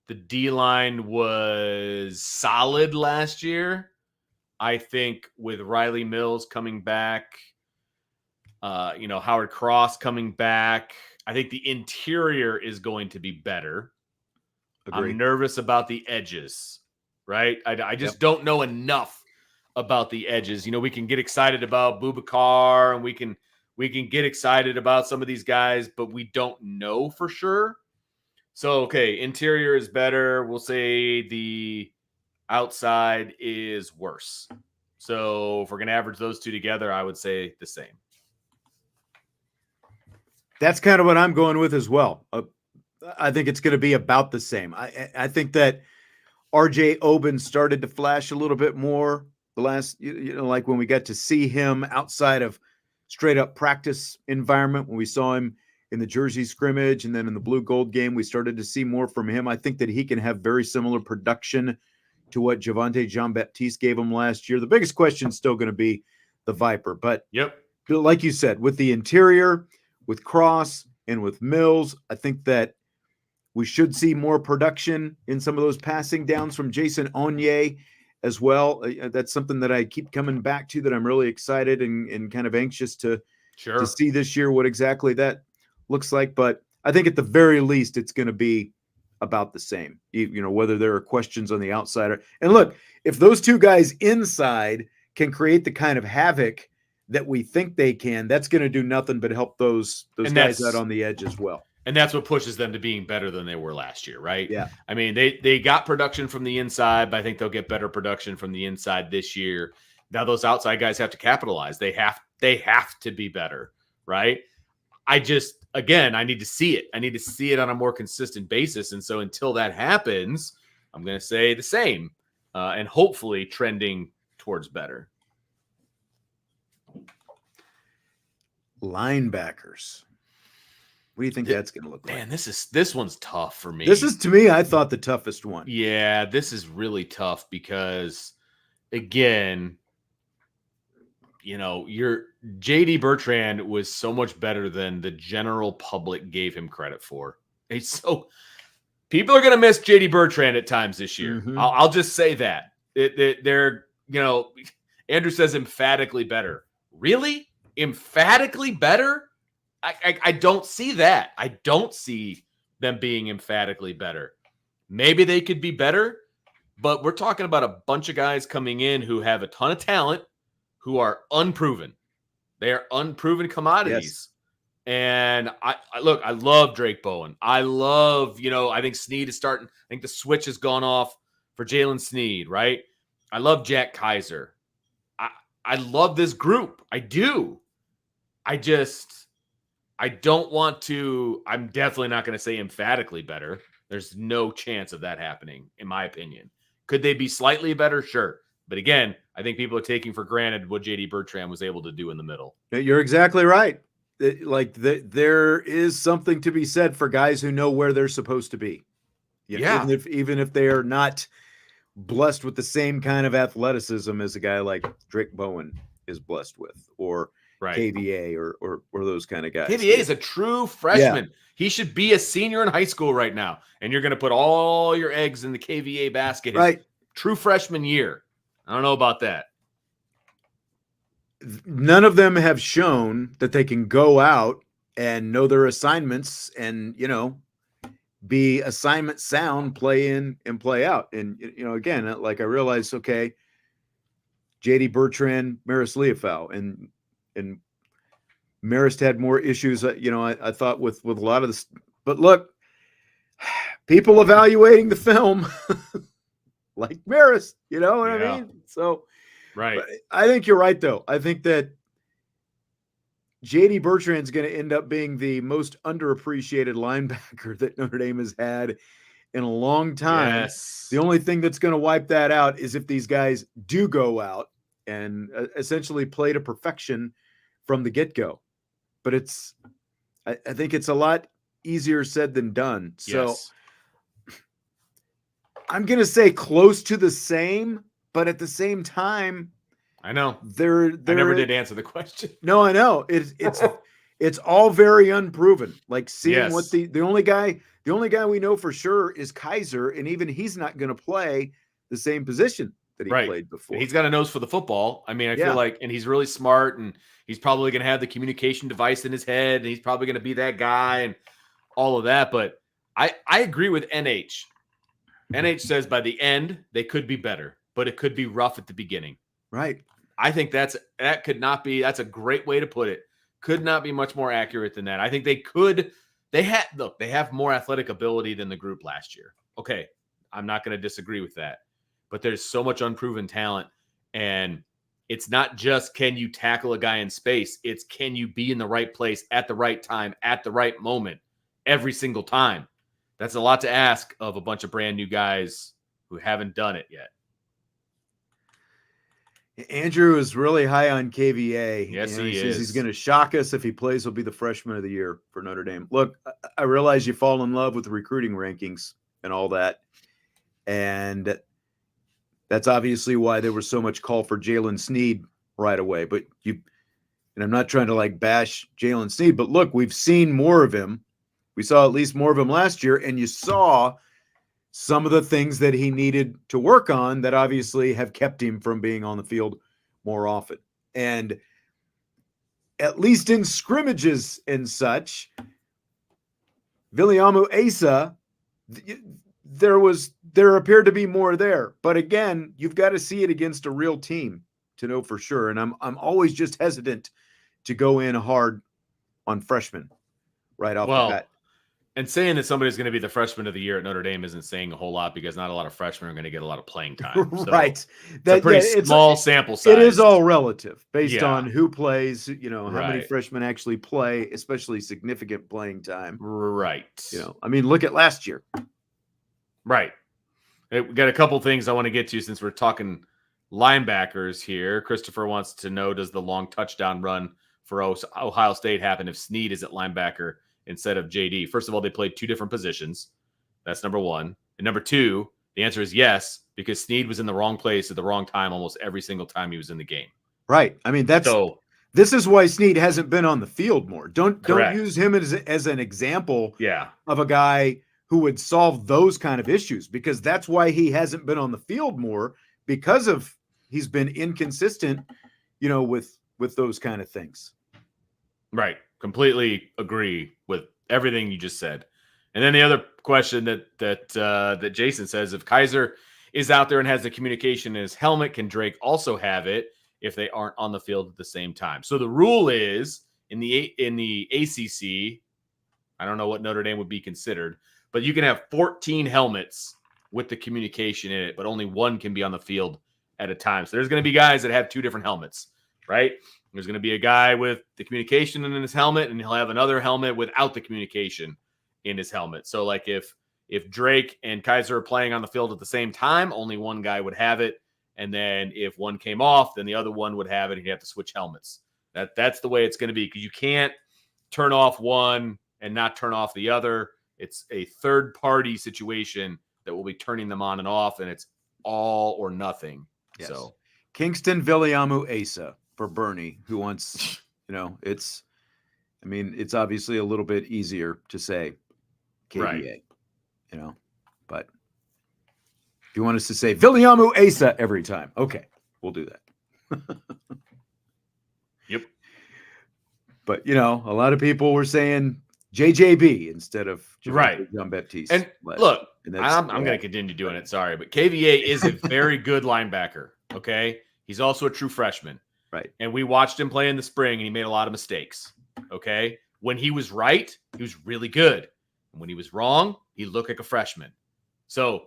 the D-line was solid last year. I think with Riley Mills coming back, Howard Cross coming back, I think the interior is going to be better. Agreed. I'm nervous about the edges, right? I just don't know enough about the edges. We can get excited about Boubacar, and we can get excited about some of these guys, but we don't know for sure. So, okay, interior is better. We'll say the outside is worse. So if we're going to average those two together, I would say the same. That's kind of what I'm going with as well. I think it's going to be about the same. I think that RJ Oben started to flash a little bit more the last, like when we got to see him outside of straight up practice environment, when we saw him in the Jersey scrimmage and then in the blue gold game, we started to see more from him. I think that he can have very similar production to what Javonte Jean-Baptiste gave him last year. The biggest question is still going to be the Viper, but like you said, with the interior, with Cross and with Mills, I think that we should see more production in some of those passing downs from Jason Onye as well. That's something that I keep coming back to, that I'm really excited and kind of anxious to see this year what exactly that looks like. But I think at the very least, it's going to be about the same, whether there are questions on the outside. And look, if those two guys inside can create the kind of havoc that we think they can, that's going to do nothing but help those guys out on the edge as well. And that's what pushes them to being better than they were last year, right? Yeah. I mean, they got production from the inside, but I think they'll get better production from the inside this year. Now those outside guys have to capitalize. They have to be better, right? I need to see it. I need to see it on a more consistent basis. And so until that happens, I'm going to say the same, and hopefully trending towards better. Linebackers. What do you think that's going to look like? Man, this one's tough for me. This is, to me, I thought the toughest one. Yeah, this is really tough because, again, your JD Bertrand was so much better than the general public gave him credit for. People are going to miss JD Bertrand at times this year. Mm-hmm. I'll just say that. They're Andrew says emphatically better. Really? Emphatically better? I don't see that. I don't see them being emphatically better. Maybe they could be better, but we're talking about a bunch of guys coming in who have a ton of talent, who are unproven. They are unproven commodities. Yes. And I love Drake Bowen. I think Snead is starting. I think the switch has gone off for Jalen Snead, right? I love Jack Kaiser. I love this group. I do. I don't want to. I'm definitely not going to say emphatically better. There's no chance of that happening, in my opinion. Could they be slightly better? Sure. But again, I think people are taking for granted what J.D. Bertrand was able to do in the middle. You're exactly right. There is something to be said for guys who know where they're supposed to be. Yeah. Even if they are not blessed with the same kind of athleticism as a guy like Drake Bowen is blessed with, or KVA or those kind of guys. KVA is a true freshman. Yeah. He should be a senior in high school right now. And you're going to put all your eggs in the KVA basket. Right. True freshman year. I don't know about that. None of them have shown that they can go out and know their assignments and, be assignment sound, play in and play out. And, again, like I realized, okay, J.D. Bertrand, Maris Leofau, and Marist had more issues, I thought with a lot of this. But look, people evaluating the film like Marist, you know what I mean? So, right. I think you're right, though. I think that J.D. Bertrand's going to end up being the most underappreciated linebacker that Notre Dame has had in a long time. Yes. The only thing that's going to wipe that out is if these guys do go out and essentially play to perfection from the get-go. But I think it's a lot easier said than done. So yes. I'm going to say close to the same, but at the same time, I know I never did answer the question. No, I know it's all very unproven. Like seeing what the only guy we know for sure is Kaiser, and even he's not going to play the same position that he played before. He's got a nose for the football. I mean, I feel like, and he's really smart, and he's probably going to have the communication device in his head, and he's probably going to be that guy and all of that. But I agree with NH. NH says by the end they could be better, but it could be rough at the beginning. Right. I think that's a great way to put it. Could not be much more accurate than that. I think they have more athletic ability than the group last year. Okay. I'm not going to disagree with that, but there's so much unproven talent, and it's not just, can you tackle a guy in space? It's, can you be in the right place at the right time, at the right moment, every single time? That's a lot to ask of a bunch of brand new guys who haven't done it yet. Andrew is really high on KVA. Yes, he says he's going to shock us if he plays. He'll be the freshman of the year for Notre Dame. Look, I realize you fall in love with the recruiting rankings and all that, and that's obviously why there was so much call for Jalen Snead right away. But and I'm not trying to bash Jalen Snead, but look, we've seen more of him. We saw at least more of him last year, and you saw some of the things that he needed to work on that obviously have kept him from being on the field more often. And at least in scrimmages and such, Viliamu Asa, there appeared to be more there. But again, you've got to see it against a real team to know for sure. And I'm always just hesitant to go in hard on freshmen right off the bat. And saying that somebody's going to be the freshman of the year at Notre Dame isn't saying a whole lot, because not a lot of freshmen are going to get a lot of playing time. So right. It's a pretty small sample size. It is all relative based on who plays, how many freshmen actually play, especially significant playing time. Right. Look at last year. Right. We got a couple things I want to get to since we're talking linebackers here. Christopher wants to know, does the long touchdown run for Ohio State happen if Snead is at linebacker instead of JD? First of all, they played two different positions. That's number one. And number two, the answer is yes, because Snead was in the wrong place at the wrong time almost every single time he was in the game. Right. This is why Snead hasn't been on the field more. Don't use him as an example of a guy who would solve those kind of issues, because that's why he hasn't been on the field more, because of he's been inconsistent, with those kind of things. Right. Completely agree with everything you just said. And then the other question that Jason says, if Kaiser is out there and has the communication in his helmet, can Drake also have it if they aren't on the field at the same time? So the rule is in the ACC, I don't know what Notre Dame would be considered, but you can have 14 helmets with the communication in it, but only one can be on the field at a time. So there's going to be guys that have two different helmets, right? There's going to be a guy with the communication in his helmet, and he'll have another helmet without the communication in his helmet. So like if Drake and Kaiser are playing on the field at the same time, only one guy would have it. And then if one came off, then the other one would have it, and you have to switch helmets. That's the way it's going to be, because you can't turn off one and not turn off the other. It's a third-party situation that will be turning them on and off, and it's all or nothing. Yes. So Kingston Viliamu Asa for Bernie, who wants, it's obviously a little bit easier to say KVA, right. But if you want us to say Viliamu Asa every time, okay, we'll do that. Yep. But, a lot of people were saying JJB instead of Jean-Baptiste. And look, I'm going to continue doing it. Sorry, but KVA is a very good linebacker. Okay. He's also a true freshman. Right. And we watched him play in the spring, and he made a lot of mistakes. Okay. When he was right, he was really good. And when he was wrong, he looked like a freshman. So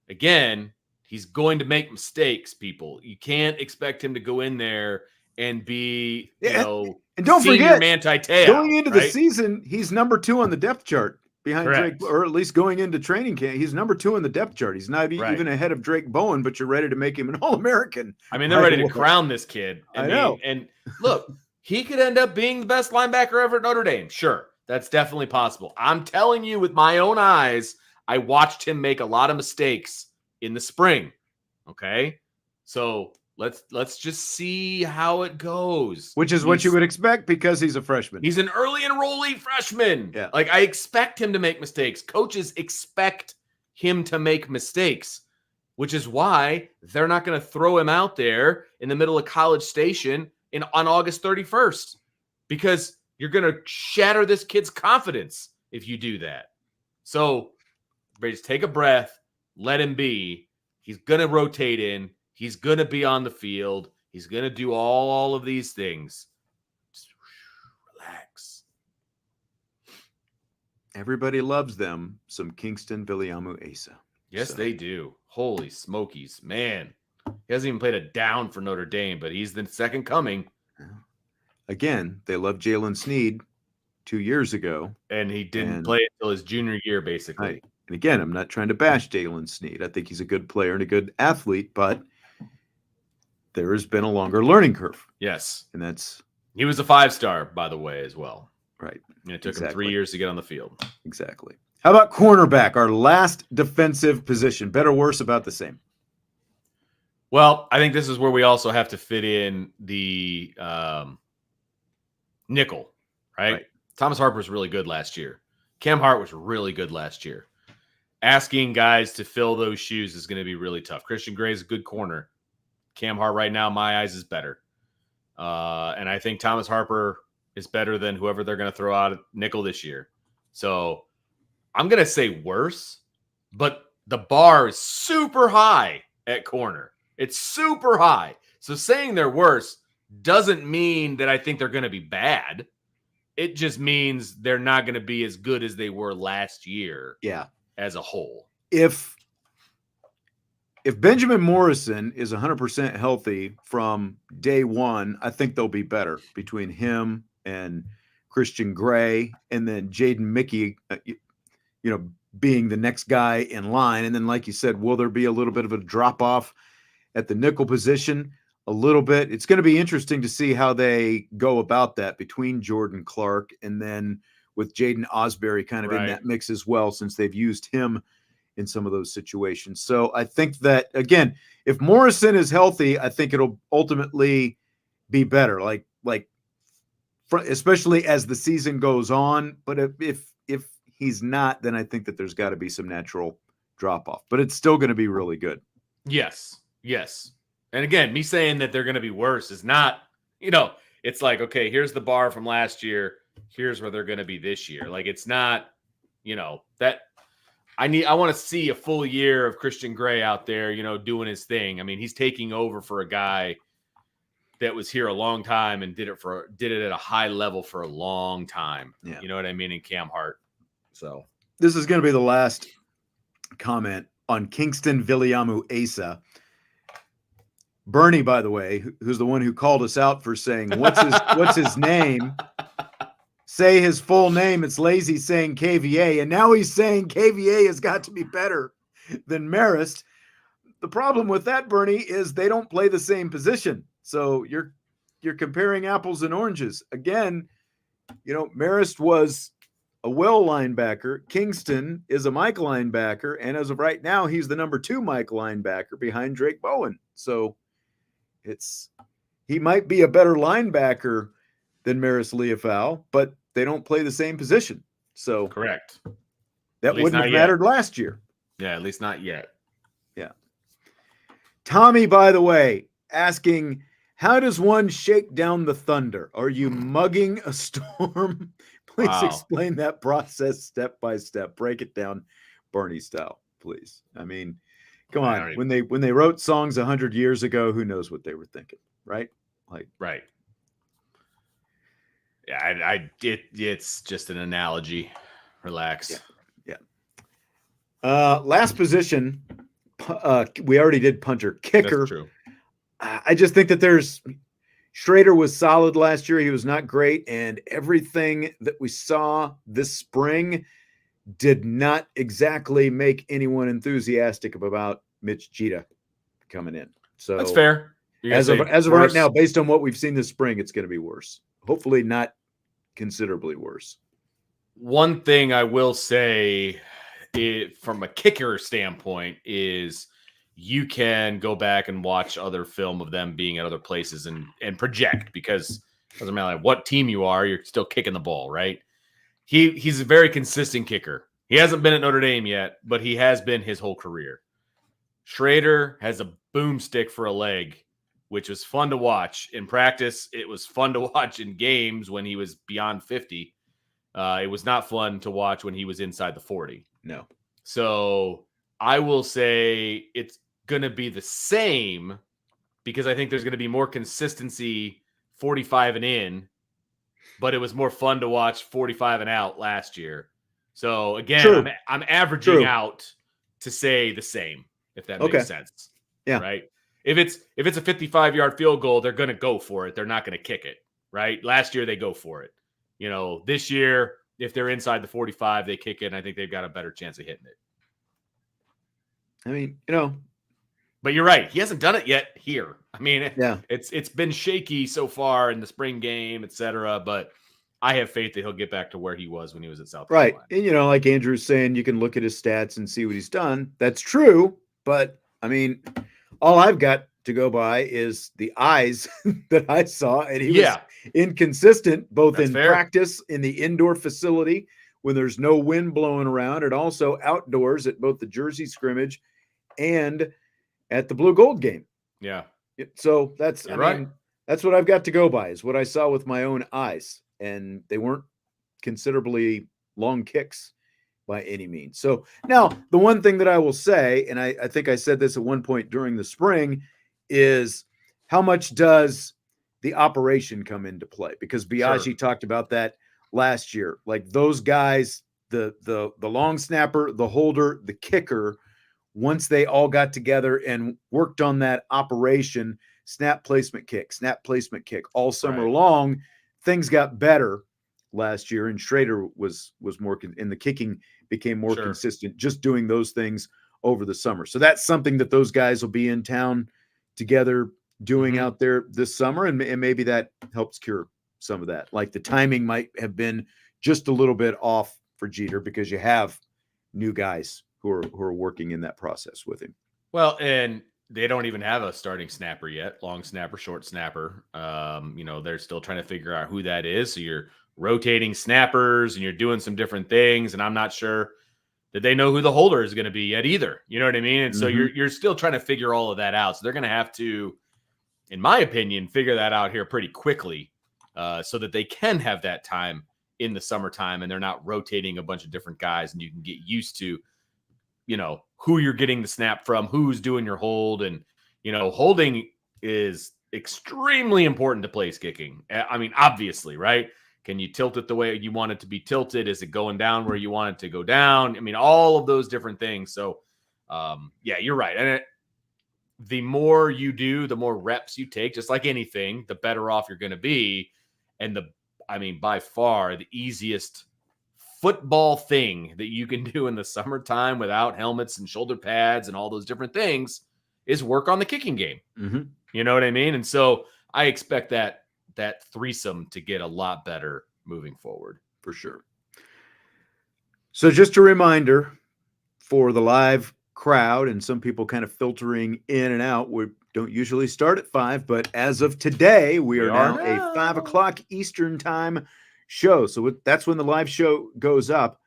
again, he's going to make mistakes, people. You can't expect him to go in there and be, and don't forget, Manti Te'o, going into the season, he's number 2 on the depth chart behind Correct. Drake, or at least going into training camp. He's number 2 on the depth chart. He's not even ahead of Drake Bowen, but you're ready to make him an All-American. I mean, they're ready to crown this kid. I know. And look, he could end up being the best linebacker ever at Notre Dame. Sure, that's definitely possible. I'm telling you with my own eyes, I watched him make a lot of mistakes in the spring. Okay? So let's just see how it goes. Which is what you would expect, because he's a freshman. He's an early enrollee freshman. Yeah. Like, I expect him to make mistakes. Coaches expect him to make mistakes, which is why they're not going to throw him out there in the middle of College Station on August 31st, because you're going to shatter this kid's confidence if you do that. So just take a breath, let him be. He's going to rotate in. He's going to be on the field. He's going to do all of these things. Just relax. Everybody loves them some Kingston Viliamu Asa. Yes, they do. Holy smokies, man. He hasn't even played a down for Notre Dame, but he's the second coming. Again, they love Jalen Sneed 2 years ago. And he didn't play until his junior year, basically. Right. And again, I'm not trying to bash Jalen Sneed. I think he's a good player and a good athlete, but there has been a longer learning curve. Yes. And he was a 5-star, by the way, as well. Right. And it took him 3 years to get on the field. Exactly. How about cornerback, our last defensive position? Better, worse, about the same? Well, I think this is where we also have to fit in the nickel, right? Thomas Harper was really good last year. Cam Hart was really good last year. Asking guys to fill those shoes is going to be really tough. Christian Gray is a good corner. Cam Hart right now, in my eyes, is better. And I think Thomas Harper is better than whoever they're going to throw out at nickel this year. So I'm going to say worse, but the bar is super high at corner. It's super high. So saying they're worse doesn't mean that I think they're going to be bad. It just means they're not going to be as good as they were last year. Yeah. As a whole. If Benjamin Morrison is 100% healthy from day one, I think they'll be better between him and Christian Gray, and then Jaden Mickey, being the next guy in line. And then, like you said, will there be a little bit of a drop off at the nickel position? A little bit. It's going to be interesting to see how they go about that between Jordan Clark and then with Jaden Osbury kind of in that mix as well, since they've used him in some of those situations. So I think that, again, if Morrison is healthy, I think it'll ultimately be better, especially as the season goes on. But if he's not, then I think that there's got to be some natural drop off, but it's still going to be really good. Yes. And again, me saying that they're going to be worse is not, it's like, okay, here's the bar from last year. Here's where they're going to be this year. Like, it's not, that I want to see a full year of Christian Gray out there, doing his thing. I mean, he's taking over for a guy that was here a long time and did it at a high level for a long time. Yeah. You know what I mean? In Cam Hart. So this is going to be the last comment on Kingston Viliamu Asa. Bernie, by the way, who's the one who called us out for saying, what's his name? Say his full name. It's lazy saying KVA. And now he's saying KVA has got to be better than Marist. The problem with that, Bernie, is they don't play the same position. So you're comparing apples and oranges. Again, Marist was a Will linebacker. Kingston is a Mike linebacker. And as of right now, he's the number 2 Mike linebacker behind Drake Bowen. So he might be a better linebacker than Marist Liufau, but they don't play the same position. So correct. That wouldn't have mattered last year. Yeah, at least not yet. Yeah. Tommy, by the way, asking, how does one shake down the thunder? Are you mugging a storm? Please explain that process step by step. Break it down Bernie style, please. I mean, come on. When they wrote songs 100 years ago, who knows what they were thinking, right? Right. Yeah, it's just an analogy. Relax. Yeah. Last position, we already did punter. Kicker. That's true. I just think that Schrader was solid last year. He was not great, and everything that we saw this spring did not exactly make anyone enthusiastic about Mitch Jeter coming in. So that's fair. As of right now, based on what we've seen this spring, it's going to be worse. Hopefully not considerably worse. One thing I will say from a kicker standpoint is you can go back and watch other film of them being at other places and project, because it doesn't matter what team you are, you're still kicking the ball, right? He's a very consistent kicker. He hasn't been at Notre Dame yet, but he has been his whole career. Schrader has a boomstick for a leg, which was fun to watch in practice. It was fun to watch in games when he was beyond 50. It was not fun to watch when he was inside the 40. No. So I will say it's going to be the same, because I think there's going to be more consistency 45 and in, but it was more fun to watch 45 and out last year. So again, I'm averaging out to say the same, if that makes sense. Yeah. Right. If it's a 55-yard field goal, they're going to go for it. They're not going to kick it. Right. Last year they go for it. This year, if they're inside the 45, they kick it, and I think they've got a better chance of hitting it. I mean, but you're right. He hasn't done it yet here. I mean, yeah, it's been shaky so far in the spring game, etc. But I have faith that he'll get back to where he was when he was at South Carolina. Right. And, like Andrew's saying, you can look at his stats and see what he's done. That's true. But, I mean, all I've got to go by is the eyes that I saw. And he was inconsistent, both in practice in the indoor facility when there's no wind blowing around, and also outdoors at both the Jersey scrimmage and at the Blue Gold game. Yeah. So that's that's what I've got to go by, is what I saw with my own eyes. And they weren't considerably long kicks by any means. So now the one thing that I will say, and I think I said this at one point during the spring, is how much does the operation come into play? Because Biaggi talked about that last year. Like those guys, the long snapper, the holder, the kicker, once they all got together and worked on that operation, snap placement kick all summer long, things got better last year. And Schrader was more and the kicking became more consistent, just doing those things over the summer. So that's something that those guys will be in town together doing out there this summer. And maybe that helps cure some of that. Like the timing might have been just a little bit off for Jeter because you have new guys who are working in that process with him. Well, and they don't even have a starting snapper yet, long snapper, short snapper. They're still trying to figure out who that is. So you're rotating snappers and you're doing some different things. And I'm not sure that they know who the holder is going to be yet either. You know what I mean? And so you're still trying to figure all of that out. So they're going to have to in my opinion, figure that out here pretty quickly so that they can have that time in the summertime and they're not rotating a bunch of different guys and you can get used to, who you're getting the snap from, who's doing your hold. And, holding is extremely important to place kicking. I mean, obviously, right? Can you tilt it the way you want it to be tilted? Is it going down where you want it to go down? I mean, all of those different things. So, yeah, you're right. And the more you do, the more reps you take, just like anything, the better off you're going to be. And by far the easiest football thing that you can do in the summertime without helmets and shoulder pads and all those different things is work on the kicking game. Mm-hmm. You know what I mean? And so I expect that threesome to get a lot better moving forward. For sure. So just a reminder for the live crowd and some people kind of filtering in and out. We don't usually start at 5, but as of today, we are now a 5 o'clock Eastern time show. So that's when the live show goes up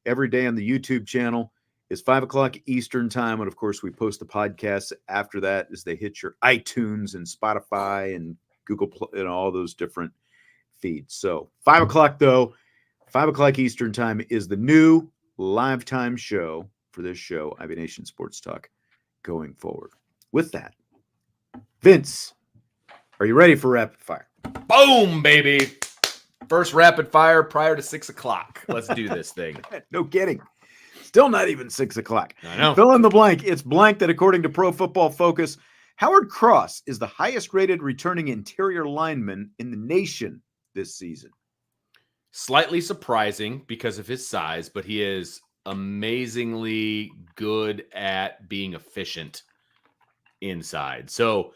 every day on the YouTube channel is 5 o'clock Eastern time. And of course, we post the podcasts after that as they hit your iTunes and Spotify and Google Play and all those different feeds. So 5 o'clock though, 5 o'clock Eastern time is the new live time show for this show, IB Nation Sports Talk, going forward. With that, Vince, are you ready for rapid fire? Boom, baby. First rapid fire prior to 6 o'clock. Let's do this thing. No kidding. Still not even 6 o'clock. I know. Fill in the blank. It's blank that according to Pro Football Focus, Howard Cross is the highest rated returning interior lineman in the nation this season. Slightly surprising because of his size, but he is amazingly good at being efficient inside. So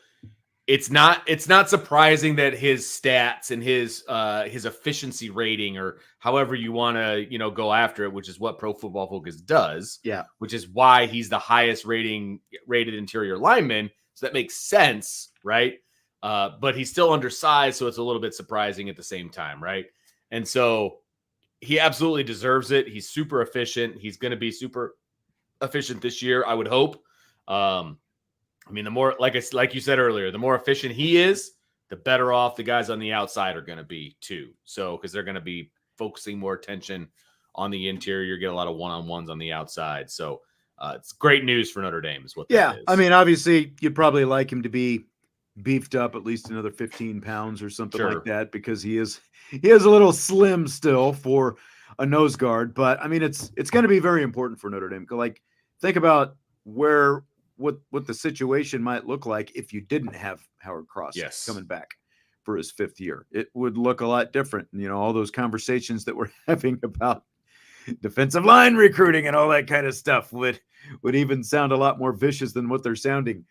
it's not surprising that his stats and his efficiency rating, or however you want to go after it, which is what Pro Football Focus does. Yeah, which is why he's the highest rated interior lineman. So that makes sense, right? But he's still undersized, so it's a little bit surprising at the same time, right? And so he absolutely deserves it. He's super efficient. He's going to be super efficient this year, I would hope. The more, like you said earlier, the more efficient he is, the better off the guys on the outside are going to be too. So, because they're going to be focusing more attention on the interior, get a lot of one-on-ones on the outside. So, it's great news for Notre Dame is what that is. Obviously, you'd probably like him to be beefed up at least another 15 pounds or something like that, because he is a little slim still for a nose guard. But it's going to be very important for Notre Dame. Like, think about what the situation might look like if you didn't have Howard Cross coming back for his 5th year. It would look a lot different. All those conversations that we're having about defensive line recruiting and all that kind of stuff would even sound a lot more vicious than what they're sounding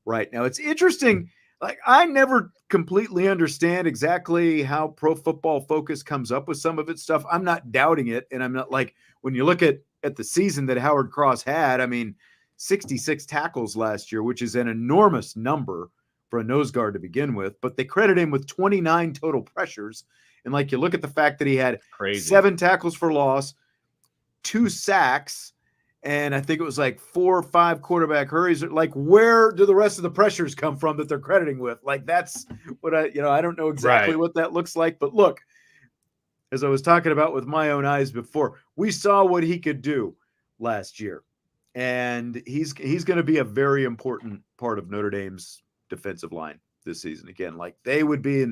right now. It's interesting. Like, I never completely understand exactly how Pro Football Focus comes up with some of its stuff. I'm not doubting it. And I'm not like, when you look at the season that Howard Cross had, 66 tackles last year, which is an enormous number for a nose guard to begin with, but they credit him with 29 total pressures. And like, you look at the fact that he had 7 tackles for loss, 2 sacks, and I think it was like 4 or 5 quarterback hurries. Like, where do the rest of the pressures come from that they're crediting with? Like, that's what I don't know exactly what that looks like, but look, as I was talking about with my own eyes before, we saw what he could do last year. And he's going to be a very important part of Notre Dame's defensive line this season. Again, like, they would be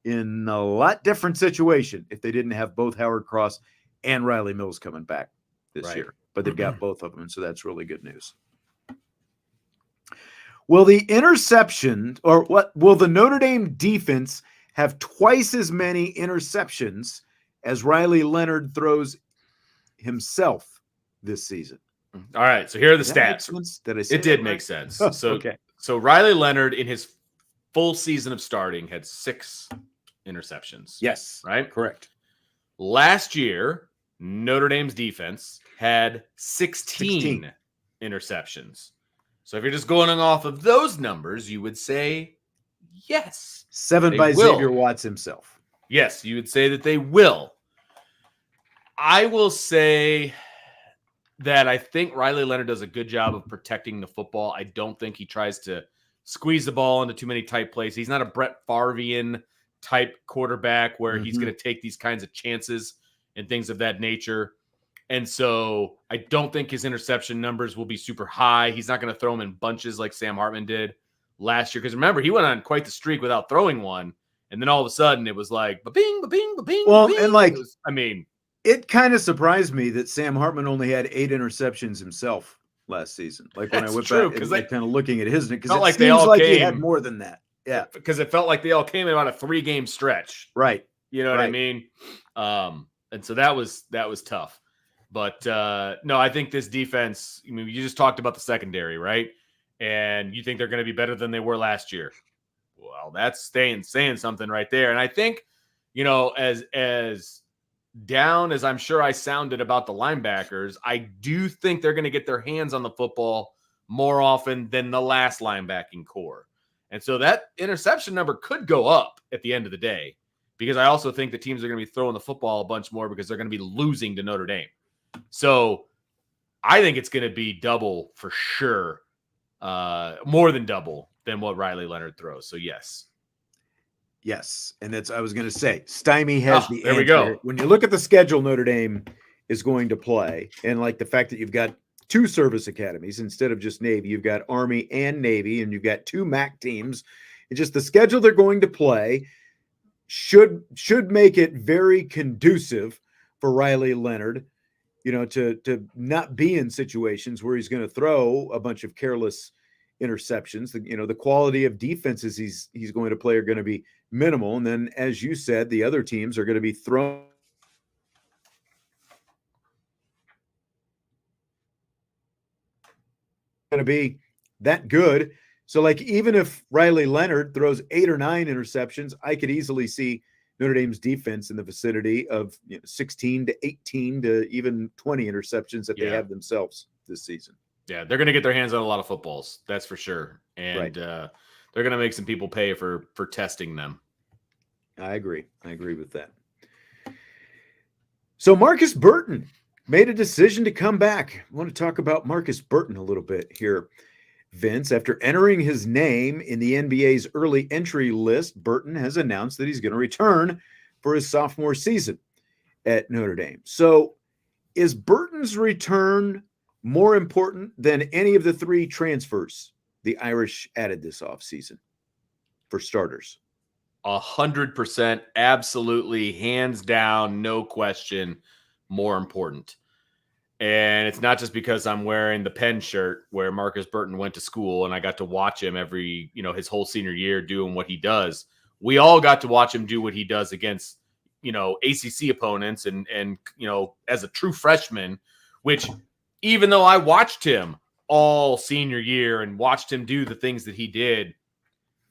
in a lot different situation if they didn't have both Howard Cross and Riley Mills coming back this year. But they've got both of them, so that's really good news. Will the Notre Dame defense have twice as many interceptions as Riley Leonard throws himself this season? All right, so here are the stats. It did make sense. So Riley Leonard, in his full season of starting, had 6 interceptions. Yes, right? Correct. Last year, Notre Dame's defense had 16 interceptions. So if you're just going off of those numbers, you would say yes. 7 by Xavier Watts himself. Yes, you would say that they will. I will say that I think Riley Leonard does a good job of protecting the football. I don't think he tries to squeeze the ball into too many tight plays. He's not a Brett Favre-ian type quarterback where he's going to take these kinds of chances and things of that nature. And so I don't think his interception numbers will be super high. He's not going to throw them in bunches like Sam Hartman did last year. Because remember, he went on quite the streak without throwing one. And then all of a sudden it was like, ba-bing, ba-bing, ba-bing. Well, ba-bing. and like, it kind of surprised me that Sam Hartman only had 8 interceptions himself last season. Like when I went back and like kind of looking at his, because it like seems like he had more than that. Yeah. Because it felt like they all came in on a 3-game stretch. Right. You know what I mean? And so that was tough. But no, I think this defense, I mean, you just talked about the secondary, right? And you think they're going to be better than they were last year. Well, that's saying something right there. And I think, you know, as down as I'm sure I sounded about the linebackers, I do think they're going to get their hands on the football more often than the last linebacking core. And so that interception number could go up at the end of the day, because I also think the teams are going to be throwing the football a bunch more because they're going to be losing to Notre Dame. So I think it's going to be double for sure, more than double than what Riley Leonard throws. So yes. Yes. And that's, I was going to say, Stymie has the there answer. We go. When you look at the schedule Notre Dame is going to play, and like the fact that you've got 2 service academies instead of just Navy, you've got Army and Navy, and you've got 2 MAC teams. It's just the schedule they're going to play should make it very conducive for Riley Leonard, you know, to not be in situations where he's going to throw a bunch of careless interceptions. The quality of defenses he's going to play are going to be minimal. And then, as you said, the other teams are going to be thrown. Going to be that good. So like, even if Riley Leonard throws 8 or 9 interceptions, I could easily see Notre Dame's defense in the vicinity of 16 to 18 to even 20 interceptions that they have themselves this season. Yeah, they're going to get their hands on a lot of footballs. That's for sure. And they're going to make some people pay for testing them. I agree with that. So Markus Burton made a decision to come back. I want to talk about Markus Burton a little bit here, Vince. After entering his name in the NBA's early entry list, Burton has announced that he's going to return for his sophomore season at Notre Dame. So is Burton's return more important than any of the 3 transfers the Irish added this offseason for starters? 100%, absolutely, hands down, no question, more important. And it's not just because I'm wearing the Penn shirt where Markus Burton went to school and I got to watch him his whole senior year doing what he does. We all got to watch him do what he does against, ACC opponents and as a true freshman, which even though I watched him all senior year and watched him do the things that he did,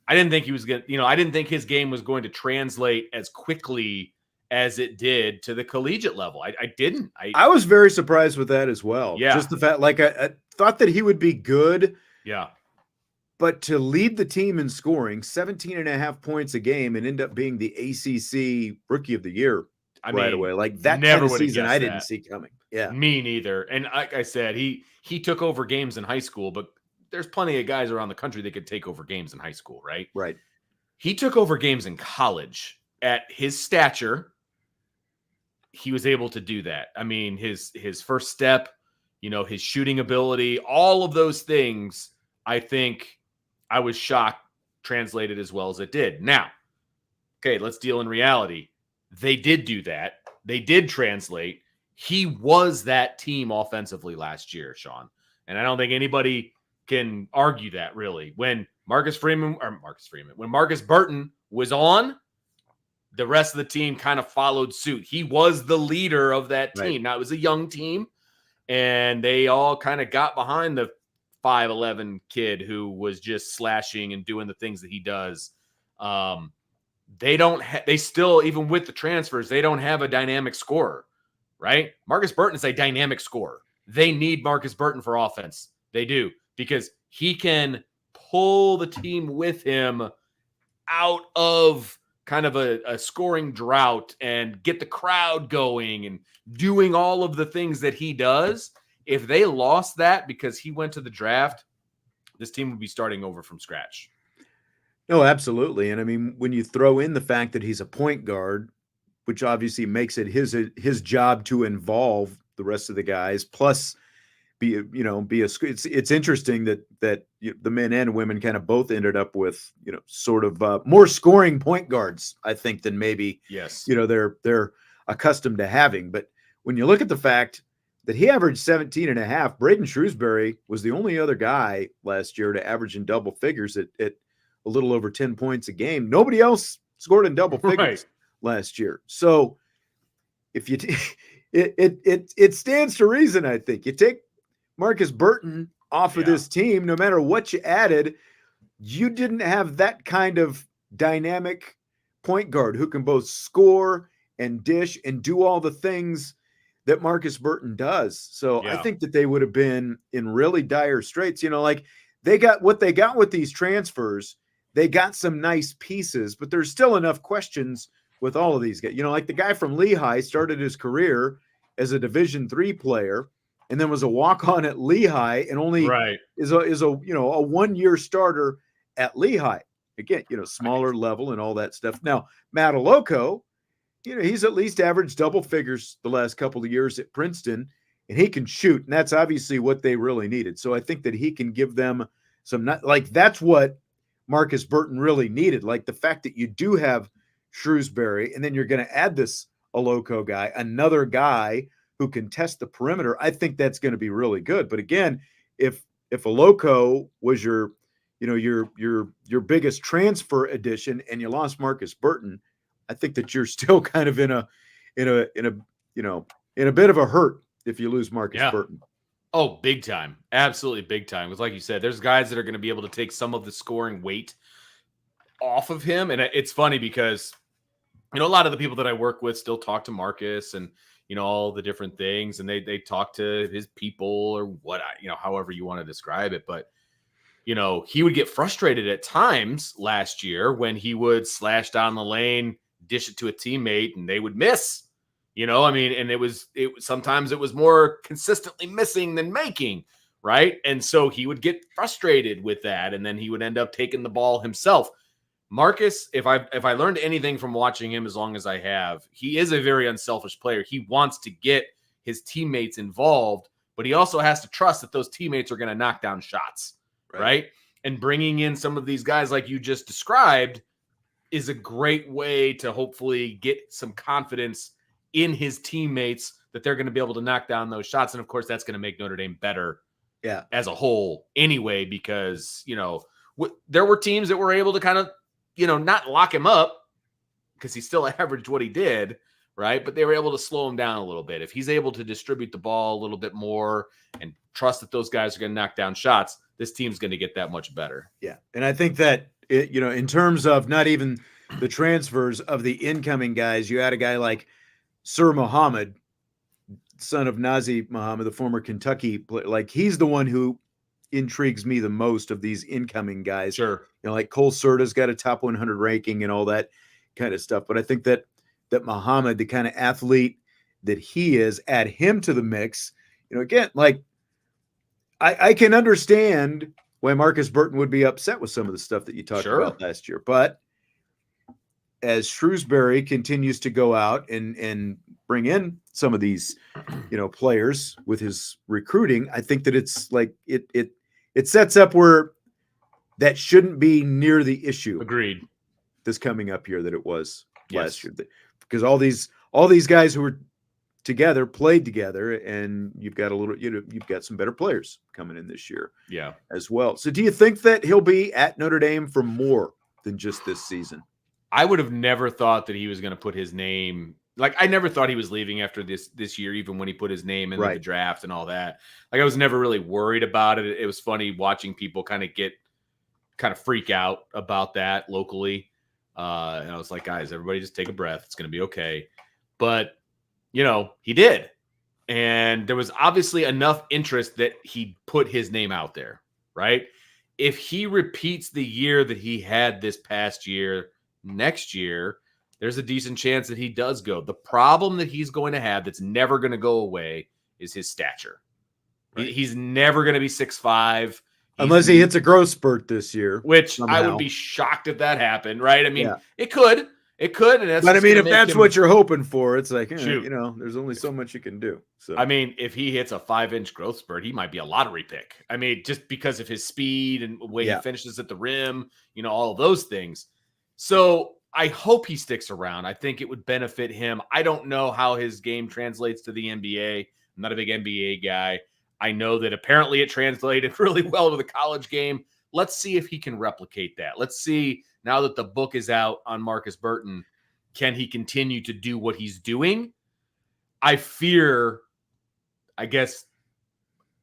I didn't think he was going to, I didn't think his game was going to translate as quickly as it did to the collegiate level. I didn't. I was very surprised with that as well. Yeah. Just the fact, like, I thought that he would be good. Yeah. But to lead the team in scoring 17.5 points a game and end up being the ACC Rookie of the Year away, like that never kind of season, I didn't that. see coming. Yeah. Me neither. And like I said, he took over games in high school, but there's plenty of guys around the country that could take over games in high school, right? Right. He took over games in college. At his stature, he was able to do that. I mean, his first step, his shooting ability, all of those things, I think I was shocked translated as well as it did. Now, okay, let's deal in reality. They did do that. They did translate. He was that team offensively last year, Sean. And I don't think anybody can argue that, really. When Markus Burton was on, the rest of the team kind of followed suit. He was the leader of that team. Right. Now, it was a young team, and they all kind of got behind the 5'11" kid who was just slashing and doing the things that he does. They still, even with the transfers, they don't have a dynamic scorer, right? Markus Burton is a dynamic scorer. They need Markus Burton for offense. They do, because he can pull the team with him out of kind of a scoring drought and get the crowd going and doing all of the things that he does. If they lost that because he went to the draft, this team would be starting over from scratch. No, absolutely. And I mean, when you throw in the fact that he's a point guard, which obviously makes it his job to involve the rest of the guys, plus it's interesting that the men and women kind of both ended up with sort of more scoring point guards, I think, than maybe yes they're accustomed to having. But when you look at the fact that he averaged 17 and a half, Braden Shrewsbury was the only other guy last year to average in double figures at a little over 10 points a game. Nobody else scored in double figures last year. So if you it stands to reason, I think. You take Markus Burton off of this team, no matter what you added, you didn't have that kind of dynamic point guard who can both score and dish and do all the things that Markus Burton does. So I think that they would have been in really dire straits. Like they got what they got with these transfers. They got some nice pieces, but there's still enough questions with all of these guys. Like the guy from Lehigh started his career as a Division III player and then was a walk-on at Lehigh and only is a 1-year starter at Lehigh. Again, smaller level and all that stuff. Now, Matt Aloko, he's at least averaged double figures the last couple of years at Princeton, and he can shoot, and that's obviously what they really needed. So I think that he can give them some, that's what Markus Burton really needed. Like the fact that you do have Shrewsbury, and then you're going to add this Aloko guy, another guy who can test the perimeter. I think that's going to be really good. But again, if Aloko was your biggest transfer addition and you lost Markus Burton, I think that you're still kind of in a bit of a hurt if you lose Markus Burton. Oh, big time. Absolutely big time. Because like you said, there's guys that are going to be able to take some of the scoring weight off of him. And it's funny because, a lot of the people that I work with still talk to Markus and, all the different things. And they talk to his people or what, however you want to describe it. But, he would get frustrated at times last year when he would slash down the lane, dish it to a teammate, and they would miss. And sometimes it was more consistently missing than making, right? And so he would get frustrated with that, and then he would end up taking the ball himself. Markus, if I learned anything from watching him as long as I have, he is a very unselfish player. He wants to get his teammates involved, but he also has to trust that those teammates are going to knock down shots, right? And bringing in some of these guys like you just described is a great way to hopefully get some confidence in his teammates that they're going to be able to knock down those shots. And of course, that's going to make Notre Dame better as a whole anyway, because, there were teams that were able to kind of, not lock him up because he still averaged what he did, right? But they were able to slow him down a little bit. If he's able to distribute the ball a little bit more and trust that those guys are going to knock down shots, this team's going to get that much better. Yeah. And I think that, in terms of not even the transfers of the incoming guys, you had a guy like Sir Muhammad, son of Nazi Muhammad, the former Kentucky player. Like he's the one who intrigues me the most of these incoming guys. Sure. Like Cole Serta's got a top 100 ranking and all that kind of stuff. But I think that Muhammad, the kind of athlete that he is, add him to the mix. Again, like I can understand why Markus Burton would be upset with some of the stuff that you talked about last year. But as Shrewsbury continues to go out and bring in some of these, players with his recruiting, I think that it's like it sets up where that shouldn't be near the issue. Agreed. This coming up here that it was last year, because all these guys who were together played together, and you've got you've got some better players coming in this year, as well. So, do you think that he'll be at Notre Dame for more than just this season? I would have never thought that he was going to put his name. Like, I never thought he was leaving after this year, even when he put his name in the draft and all that. Like, I was never really worried about it. It was funny watching people kind of freak out about that locally. And I was like, guys, everybody just take a breath. It's going to be okay. But, he did. And there was obviously enough interest that he put his name out there, right? If he repeats the year that he had this past year, next year, there's a decent chance that he does go. The problem that he's going to have that's never going to go away is his stature. Right. He's never going to be 6'5". Unless he hits a growth spurt this year, which somehow. I would be shocked if that happened, right? I mean, Yeah. it could, and that's. But I just mean, gonna if make that's him, what you're hoping for, it's like, Shoot. you know, there's only so much you can do. So I mean, if he hits a 5-inch growth spurt, he might be a lottery pick. I mean, just because of his speed and the way he finishes at the rim, you know, all of those things. So I hope he sticks around. I think it would benefit him. I don't know how his game translates to the NBA. I'm not a big NBA guy. I know that apparently it translated really well to the college game. Let's see if he can replicate that. Let's see, now that the book is out on Markus Burton, can he continue to do what he's doing? I fear, I guess,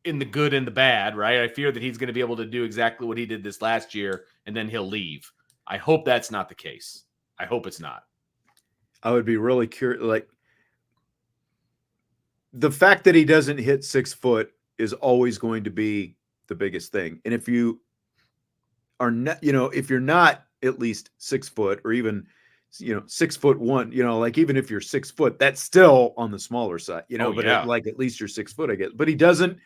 in the good and the bad, right? I fear that he's going to be able to do exactly what he did this last year, and then he'll leave. I hope that's not the case. I hope it's not. I would be really curious. Like, the fact that he doesn't hit 6 foot is always going to be the biggest thing. And if you are not, you know, if you're not at least 6 foot or even, you know, 6'1", you know, like even if you're 6 foot, that's still on the smaller side, you know, at least you're 6 foot, I guess. But he doesn't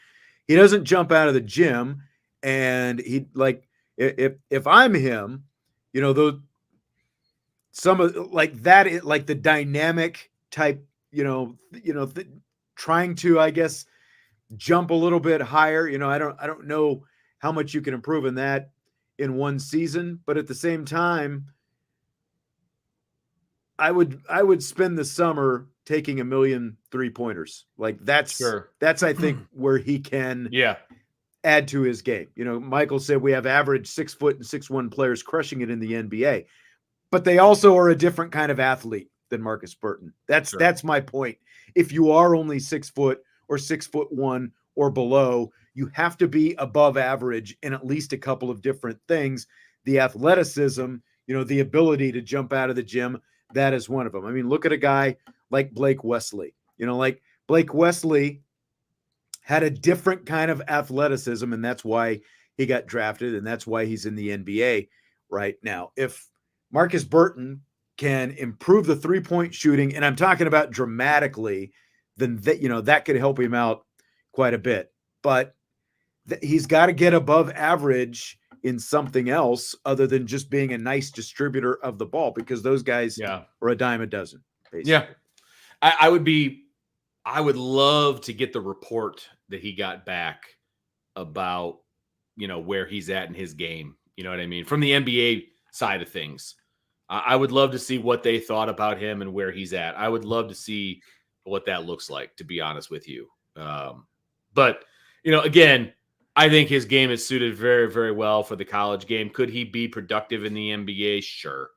jump out of the gym. And he, like, if I'm him, you know, some of like that, like the dynamic type, trying to, I guess, jump a little bit higher. You know, I don't know how much you can improve in that in one season, but at the same time, I would spend the summer taking 1 million 3-pointers. Like that's I think where he can add to his game. You know, Michael said we have average 6 foot and 6'1" players crushing it in the NBA, but they also are a different kind of athlete than Markus Burton. That's my point. If you are only 6 foot or 6'1" or below, you have to be above average in at least a couple of different things. The athleticism, you know, the ability to jump out of the gym, that is one of them. I mean, look at a guy like Blake Wesley. You know, like Blake Wesley had a different kind of athleticism, and that's why he got drafted, and that's why he's in the NBA right now. If Markus Burton can improve the 3-point shooting, and I'm talking about dramatically, then that could help him out quite a bit. But he's got to get above average in something else other than just being a nice distributor of the ball, because those guys are a dime a dozen. Basically. Yeah. I would love to get the report that he got back about, you know, where he's at in his game. You know what I mean? From the NBA side of things. I would love to see what they thought about him and where he's at. I would love to see what that looks like, to be honest with you. But, you know, again, I think his game is suited very, very well for the college game. Could he be productive in the NBA? Sure.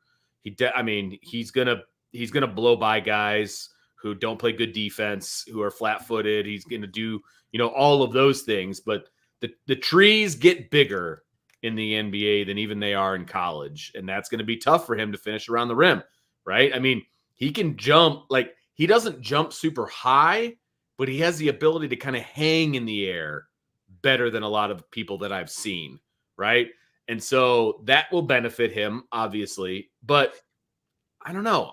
He's gonna blow by guys who don't play good defense, who are flat-footed. He's gonna do, you know, all of those things. But the trees get bigger in the NBA than even they are in college, and that's going to be tough for him to finish around the rim, right? I mean, he can jump, like, he doesn't jump super high, but he has the ability to kind of hang in the air better than a lot of people that I've seen, right? And so that will benefit him, obviously, but I don't know.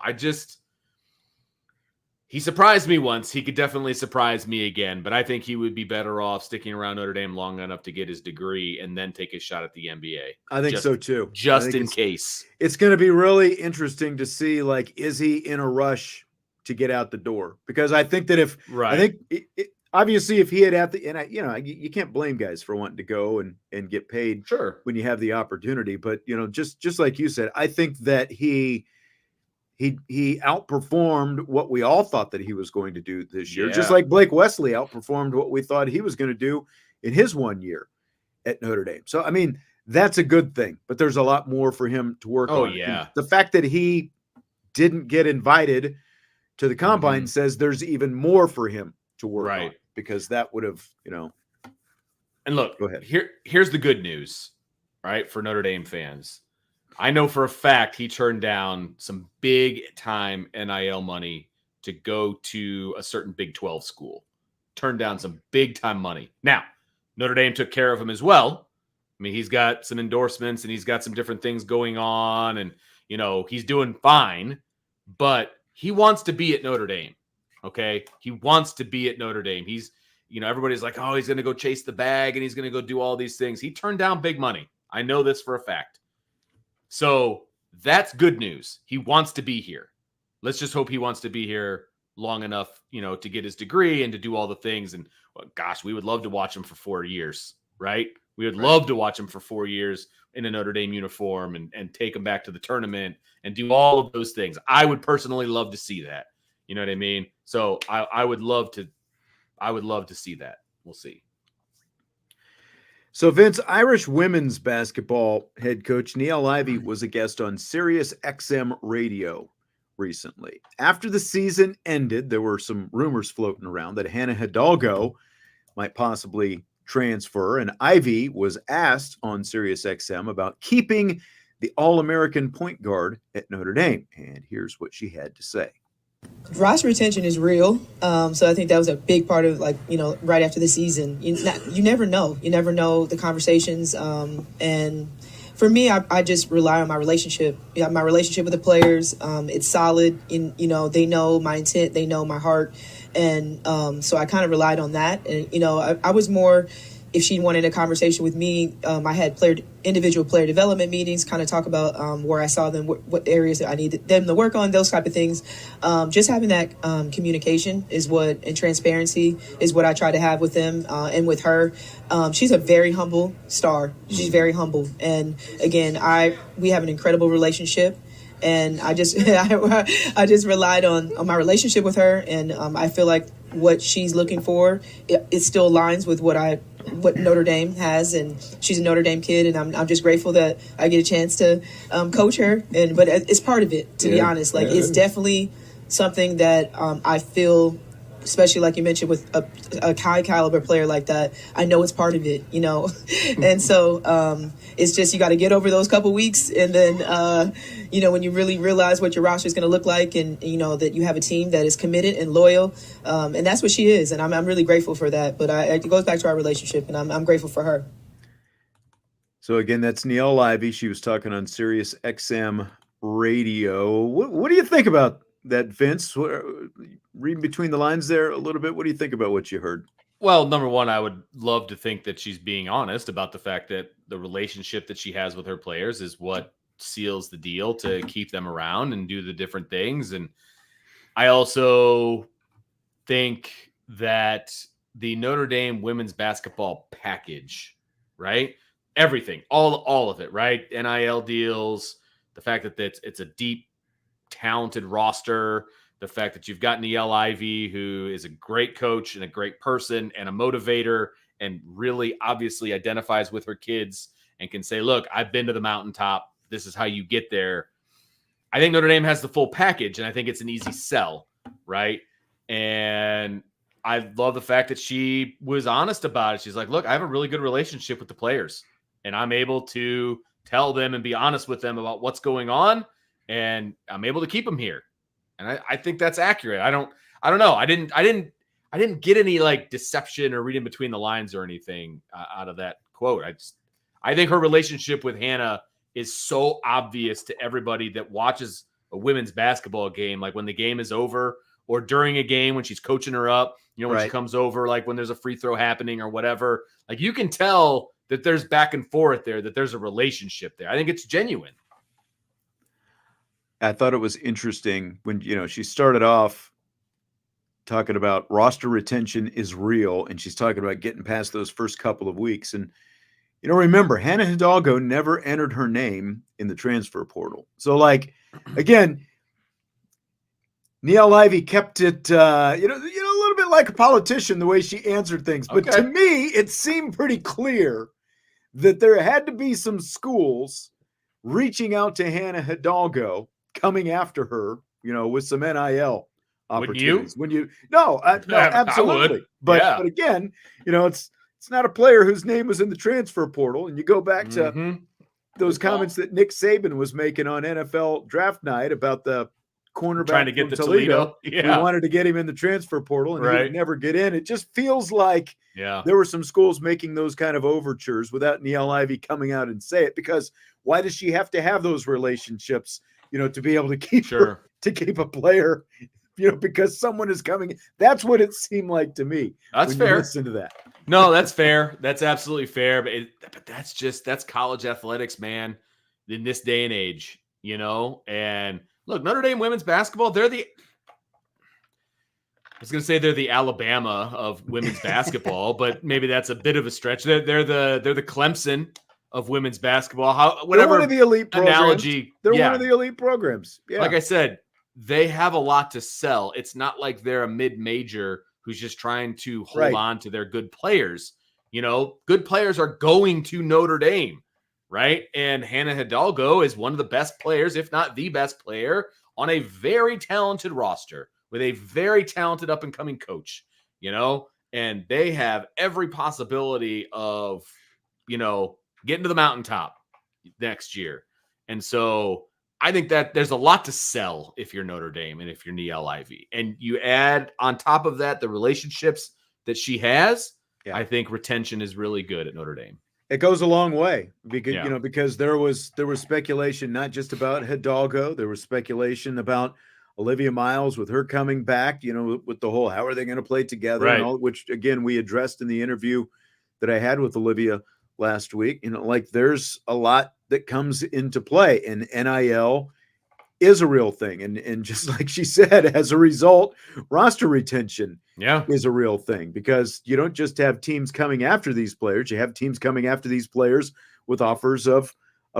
He surprised me once. He could definitely surprise me again, but I think he would be better off sticking around Notre Dame long enough to get his degree and then take his shot at the NBA. I think so too. Just in case. It's going to be really interesting to see, like, is he in a rush to get out the door? Because I think that obviously if he had you can't blame guys for wanting to go and get paid when you have the opportunity. But, you know, just like you said, I think that he outperformed what we all thought that he was going to do this year, just like Blake Wesley outperformed what we thought he was going to do in his 1 year at Notre Dame. So, I mean, that's a good thing, but there's a lot more for him to work on. And the fact that he didn't get invited to the combine says there's even more for him to work on, because that would have, you know. And look, go ahead. Here's the good news, right, for Notre Dame fans. I know for a fact he turned down some big time NIL money to go to a certain Big 12 school. Turned down some big time money. Now, Notre Dame took care of him as well. I mean, he's got some endorsements and he's got some different things going on, and, you know, he's doing fine, but he wants to be at Notre Dame. Okay. He wants to be at Notre Dame. everybody's like, oh, he's going to go chase the bag and he's going to go do all these things. He turned down big money. I know this for a fact. So that's good news. He wants to be here. Let's just hope he wants to be here long enough, to get his degree and to do all the things. And gosh, we would love to watch him for 4 years, right? We would love to watch him for 4 years in a Notre Dame uniform and take him back to the tournament and do all of those things. I would personally love to see that. You know what I mean? So I would love to see that. We'll see. So, Vince, Irish women's basketball head coach Niall Ivey was a guest on Sirius XM radio recently. After the season ended, there were some rumors floating around that Hannah Hidalgo might possibly transfer, and Ivey was asked on Sirius XM about keeping the All-American point guard at Notre Dame. And here's what she had to say. Roster retention is real. So I think that was a big part of, right after the season. You never know. You never know the conversations. And for me, I just rely on my relationship. My relationship with the players. It's solid. They know my intent. They know my heart. And so I kind of relied on that. And, I was more, if she wanted a conversation with me, I had individual player development meetings, kind of talk about where I saw them, what areas that I needed them to work on, those type of things. Just having that communication and transparency is what I try to have with them and with her. She's a very humble star. She's very humble. And again, we have an incredible relationship. And I just I just relied on my relationship with her, and I feel like what she's looking for, it still aligns with what Notre Dame has, and she's a Notre Dame kid, and I'm just grateful that I get a chance to coach her. But it's part of it, to be honest. It's definitely something that I feel, especially like you mentioned with a high caliber player like that, I know it's part of it, And so it's just, you got to get over those couple weeks, and then when you really realize what your roster is going to look like, and that you have a team that is committed and loyal, and that's what she is, and I'm really grateful for that. But it goes back to our relationship, and I'm grateful for her. So again, that's Niall Ivey. She was talking on Sirius XM radio. What do you think about that, Vince? Reading between the lines there a little bit, what do you think about what you heard? Well, number one, I would love to think that she's being honest about the fact that the relationship that she has with her players is what seals the deal to keep them around and do the different things. And I also think that the Notre Dame women's basketball package, right? Everything, all of it, right? NIL deals, the fact that it's a deep, talented roster, the fact that you've got Niall Ivey, who is a great coach and a great person and a motivator, and really obviously identifies with her kids and can say, look, I've been to the mountaintop. This is how you get there. I think Notre Dame has the full package, and I think it's an easy sell, right? And I love the fact that she was honest about it. She's like, look, I have a really good relationship with the players, and I'm able to tell them and be honest with them about what's going on, and I'm able to keep them here. And I think that's accurate. I don't know. I didn't get any deception or reading between the lines or anything out of that quote. I think her relationship with Hannah is so obvious to everybody that watches a women's basketball game, like when the game is over or during a game when she's coaching her up, when she comes over, like when there's a free throw happening or whatever, like you can tell that there's back and forth there, that there's a relationship there. I think it's genuine. I thought it was interesting when, she started off talking about roster retention is real, and she's talking about getting past those first couple of weeks. And, remember, Hannah Hidalgo never entered her name in the transfer portal. So, again, Niall Ivey kept it, a little bit like a politician, the way she answered things. But to me, it seemed pretty clear that there had to be some schools reaching out to Hannah Hidalgo, coming after her, with some NIL opportunities. No, absolutely. But again, it's not a player whose name was in the transfer portal. And you go back to those comments that Nick Saban was making on NFL draft night about the cornerback trying to get from to Toledo. Yeah. We wanted to get him in the transfer portal, and he would never get in. It just feels like there were some schools making those kind of overtures without Niall Ivey coming out and say it, because why does she have to have those relationships, to be able to keep to keep a player because someone is coming. That's what it seemed like to me. That's when fair. You listen to that. No, that's fair. That's absolutely fair. But that's college athletics, man, in this day and age, And look, Notre Dame women's basketball, they're the Alabama of women's basketball, but maybe that's a bit of a stretch. They're the Clemson of women's basketball. Whatever they're one of the elite analogy. They're one of the elite programs. Yeah. Like I said, they have a lot to sell. It's not like they're a mid-major who's just trying to hold on to their good players. Good players are going to Notre Dame, right? And Hannah Hidalgo is one of the best players, if not the best player, on a very talented roster with a very talented up-and-coming coach, and they have every possibility of, getting to the mountaintop next year. And so I think that there's a lot to sell if you're Notre Dame and if you're Niele Ivey. And you add on top of that the relationships that she has, I think retention is really good at Notre Dame. It goes a long way because, because there was speculation not just about Hidalgo. There was speculation about Olivia Miles with her coming back, with the whole, how are they going to play together? Right. And all, which again, we addressed in the interview that I had with Olivia last week. There's a lot that comes into play, and NIL is a real thing. And just like she said, as a result, roster retention is a real thing, because you don't just have teams coming after these players. You have teams coming after these players with offers of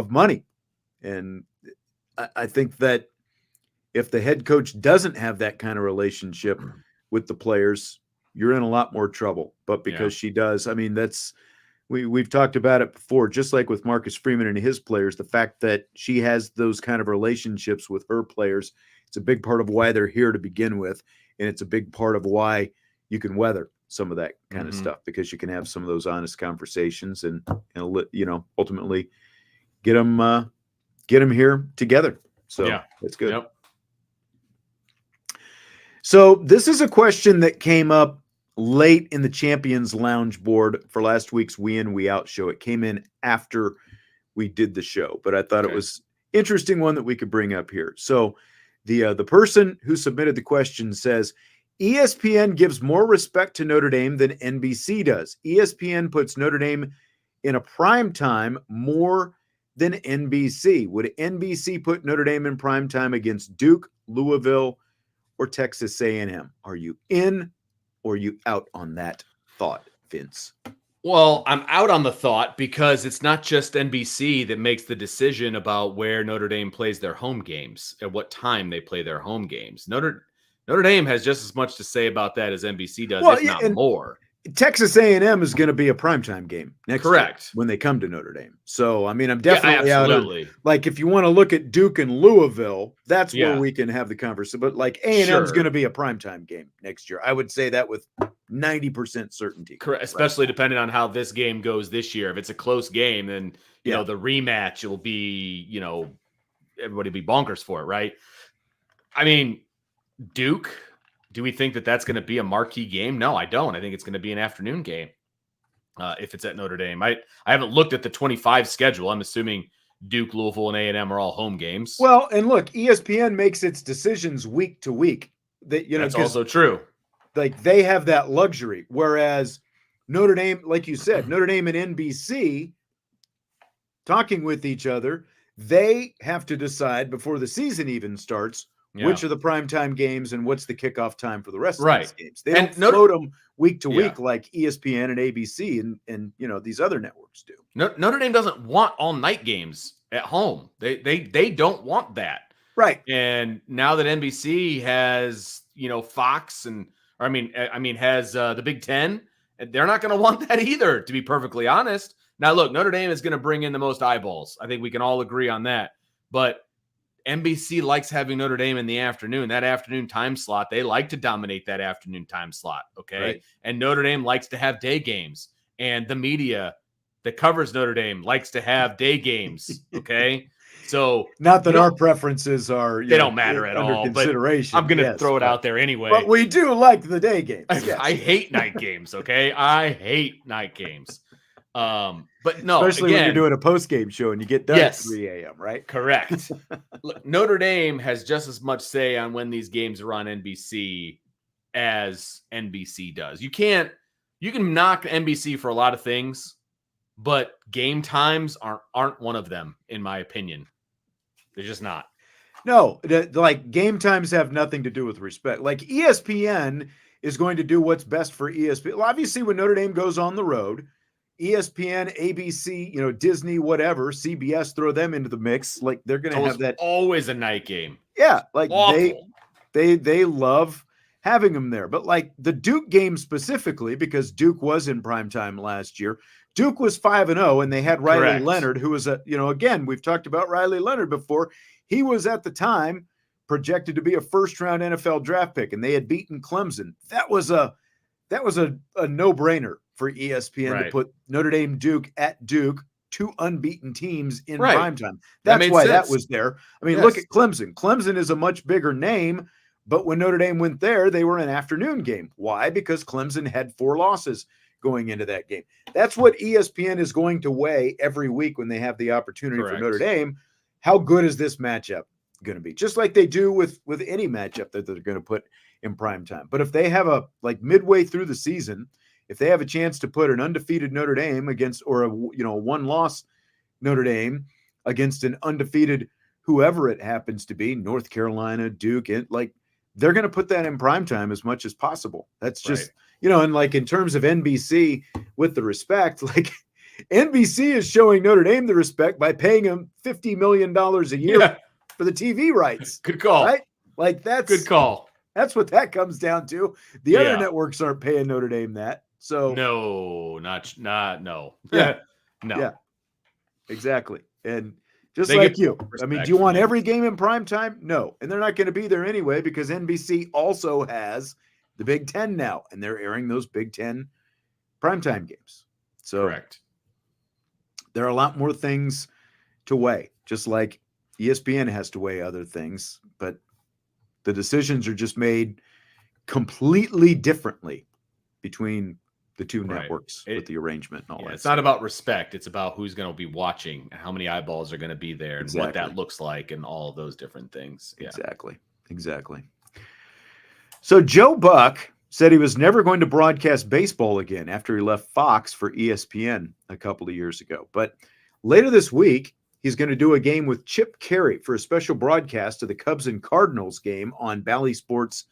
money. And I think that if the head coach doesn't have that kind of relationship with the players, you're in a lot more trouble. But because she does, we've talked about it before, just like with Marcus Freeman and his players, the fact that she has those kind of relationships with her players, it's a big part of why they're here to begin with. And it's a big part of why you can weather some of that kind of stuff, because you can have some of those honest conversations and ultimately get them here together. So that's good. Yep. So this is a question that came up late in the Champions Lounge board for last week's We In, We Out show. It came in after we did the show, but I thought it was interesting one that we could bring up here. So the person who submitted the question says, ESPN gives more respect to Notre Dame than NBC does. ESPN puts Notre Dame in a prime time more than NBC. Would NBC put Notre Dame in prime time against Duke, Louisville, or Texas A&M? Are you in or are you out on that thought, Vince? Well, I'm out on the thought because it's not just NBC that makes the decision about where Notre Dame plays their home games, at what time they play their home games. Notre Dame has just as much to say about that as NBC does, if not more. Texas A&M is going to be a primetime game next year when they come to Notre Dame. So, I'm definitely out on, if you want to look at Duke and Louisville, that's where we can have the conversation. But A&M is going to be a primetime game next year. I would say that with 90% certainty. Correct, especially depending on how this game goes this year. If it's a close game, then you know the rematch will be, everybody will be bonkers for it, right? Duke. Do we think that that's going to be a marquee game? No, I don't. I think it's going to be an afternoon game if it's at Notre Dame. I haven't looked at the 25 schedule. I'm assuming Duke, Louisville, and A&M are all home games. Well, and look, ESPN makes its decisions week to week. That's also true. They have that luxury, whereas Notre Dame, like you said, Notre Dame and NBC talking with each other, they have to decide before the season even starts which are the primetime games and what's the kickoff time for the rest of these games. They don't float them week to week like ESPN and ABC and these other networks do. Notre Dame doesn't want all night games at home. They don't want that. Right. And now that NBC has, Fox has the Big Ten, they're not going to want that either, to be perfectly honest. Now, look, Notre Dame is going to bring in the most eyeballs. I think we can all agree on that. But NBC likes having Notre Dame in the afternoon, that afternoon time slot. They like to dominate that afternoon time slot. Okay. Right. And Notre Dame likes to have day games, and the media that covers Notre Dame likes to have day games. Okay. So not that our preferences are, they don't matter at all, consideration. But I'm going to throw it out there anyway. But we do like the day games. I hate night games. Okay. I hate night games. But no, Especially when you're again, doing a post-game show and you get done Yes. at 3 a.m., right? correct. Look, Notre Dame has just as much say on when these games are on NBC as NBC does. You can knock NBC for a lot of things, but game times aren't one of them, in my opinion. They're just not. No, like game times have nothing to do with respect. Like ESPN is going to do what's best for ESPN. Well, obviously, when Notre Dame goes on the road, ESPN, ABC, Disney, whatever, CBS, throw them into the mix. Like they're going to have that. Always a night game. Yeah, like Awful. they love having them there. But like the Duke game specifically, because Duke was in primetime last year. Duke was 5-0, and they had Riley Correct. Leonard, who was again, we've talked about Riley Leonard before. He was at the time projected to be a first-round NFL draft pick, and they had beaten Clemson. That was a no-brainer for ESPN to put Notre Dame Duke at Duke, two unbeaten teams in primetime. That's why that was there. I mean, look at Clemson. Clemson is a much bigger name, but when Notre Dame went there, they were an afternoon game. Why? Because Clemson had 4 losses going into that game. That's what ESPN is going to weigh every week when they have the opportunity for Notre Dame. How good is this matchup going to be? Just like they do with any matchup that they're going to put in prime time. But if they have midway through the season, if they have a chance to put an undefeated Notre Dame against, or a one-loss Notre Dame against an undefeated whoever it happens to be, North Carolina, Duke, and they're going to put that in prime time as much as possible. That's just and in terms of NBC, with the respect, NBC is showing Notre Dame the respect by paying them $50 million a year for the TV rights. Good call. Right? That's good call. That's what that comes down to. The other networks aren't paying Notre Dame that. So no. Yeah. No. Yeah. Exactly. And just They like get you. respect I mean, do you want from every game in prime time? No. And they're not going to be there anyway because NBC also has the Big Ten now, and they're airing those Big Ten primetime games. So correct. There are a lot more things to weigh, just like ESPN has to weigh other things, but the decisions are just made completely differently between the two networks with the arrangement and all that. It's not about respect. It's about who's going to be watching, how many eyeballs are going to be there, and what that looks like, and all of those different things. Yeah. Exactly. So Joe Buck said he was never going to broadcast baseball again after he left Fox for ESPN a couple of years ago. But later this week, he's going to do a game with Chip Carey for a special broadcast of the Cubs and Cardinals game on Bally Sports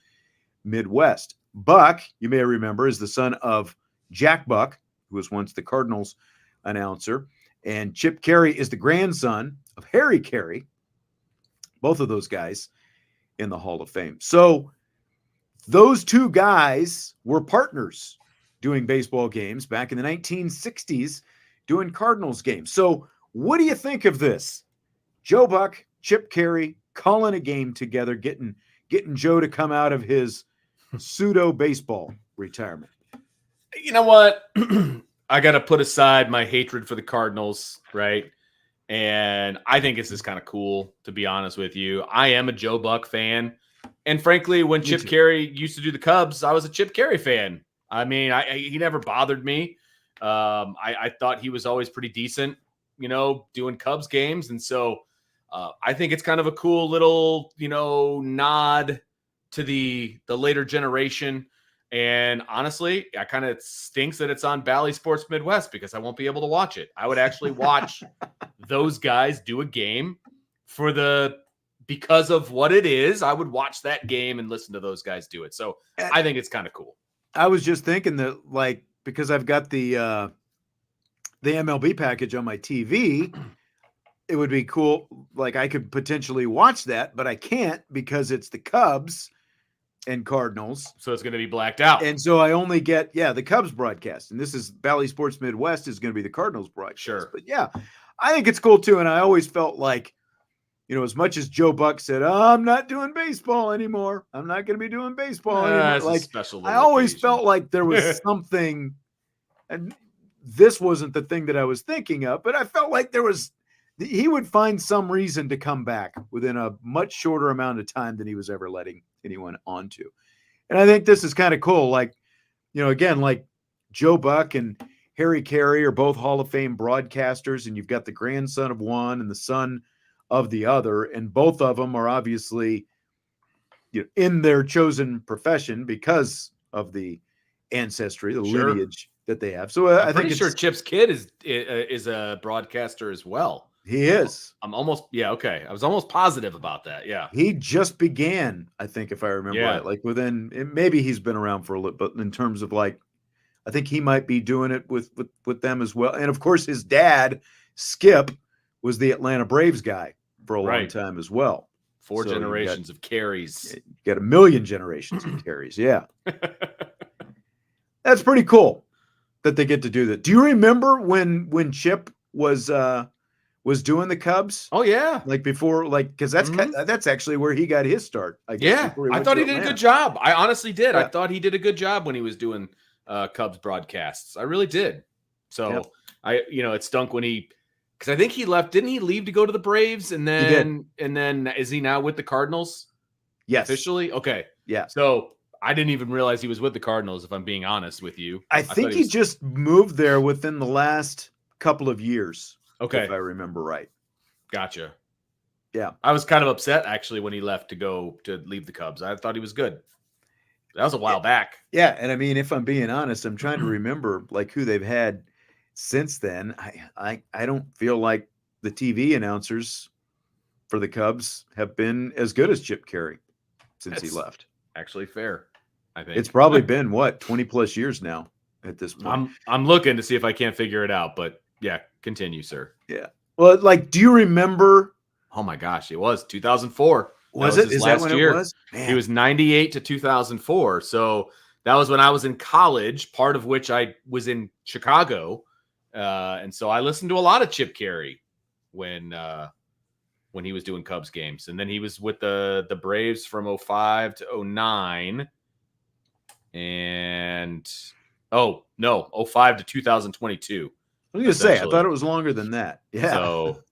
Midwest. Buck, you may remember, is the son of Jack Buck, who was once the Cardinals announcer, and Chip Carey is the grandson of Harry Carey, both of those guys in the Hall of Fame. So those two guys were partners doing baseball games back in the 1960s, doing Cardinals games. So what do you think of this? Joe Buck, Chip Carey calling a game together, getting Joe to come out of his pseudo baseball retirement. You know what? I got to put aside my hatred for the Cardinals, right? And I think this is kind of cool, to be honest with you. I am a Joe Buck fan. And frankly, when Chip Carey used to do the Cubs, I was a Chip Carey fan. I mean, he never bothered me. I thought he was always pretty decent, doing Cubs games. And so I think it's kind of a cool little, nod to the later generation. And honestly, I kind of stinks that it's on Bally Sports Midwest because I won't be able to watch it. I would actually watch those guys do a game because of what it is. I would watch that game and listen to those guys do it. So I think it's kind of cool. I was just thinking that, because I've got the MLB package on my TV, it would be cool. I could potentially watch that, but I can't because it's the Cubs and Cardinals. So it's going to be blacked out. And so I only get, the Cubs broadcast. And this is Bally Sports Midwest is going to be the Cardinals broadcast. Sure. But I think it's cool too. And I always felt like, as much as Joe Buck said, I'm not doing baseball anymore. I'm not going to be doing baseball anymore. I always felt like there was something, and this wasn't the thing that I was thinking of, but I felt like he would find some reason to come back within a much shorter amount of time than he was ever letting anyone onto. And I think this is kind of cool. Again, Joe Buck and Harry Carey are both Hall of Fame broadcasters, and you've got the grandson of one and the son of the other, and both of them are obviously in their chosen profession because of the ancestry, the lineage that they have. So I I'm think pretty sure Chip's kid is a broadcaster as well. He is. I'm almost okay. I was almost positive about that. Yeah. He just began, I think, if I remember Yeah. right. Like maybe he's been around for a little, but in terms of like, I think he might be doing it with them as well. And of course, his dad, Skip, was the Atlanta Braves guy for a long time as well. Four generations of Carries. You got a million generations of Carries. Yeah. That's pretty cool that they get to do that. Do you remember when Chip was doing the Cubs? Oh yeah, like before, like because that's actually where he got his start. I guess. Yeah, I thought he did a good job. I honestly did. Yeah. I thought he did a good job when he was doing Cubs broadcasts. I really did. So it stunk when because I think he left. Didn't he leave to go to the Braves and then is he now with the Cardinals? Yes, officially. Okay, yeah. So I didn't even realize he was with the Cardinals. If I'm being honest with you, I think he just moved there within the last couple of years. Okay. If I remember right. Gotcha. Yeah. I was kind of upset actually when he left to leave the Cubs. I thought he was good. That was a while back. Yeah. And I mean, if I'm being honest, I'm trying to remember like who they've had since then. I don't feel like the TV announcers for the Cubs have been as good as Chip Carey since he left. Actually fair. I think it's probably been 20 plus years now at this point. I'm looking to see if I can't figure it out, but yeah, continue, sir. Yeah. Well, like, do you remember? Oh my gosh, it was 2004. Was it? Is that when it was? Man. He was 98 to 2004. So that was when I was in college, part of which I was in Chicago. And so I listened to a lot of Chip Carey when he was doing Cubs games. And then he was with the Braves from 05 to 09. And 05 to 2022. I was going to say, I thought it was longer than that. Yeah. So,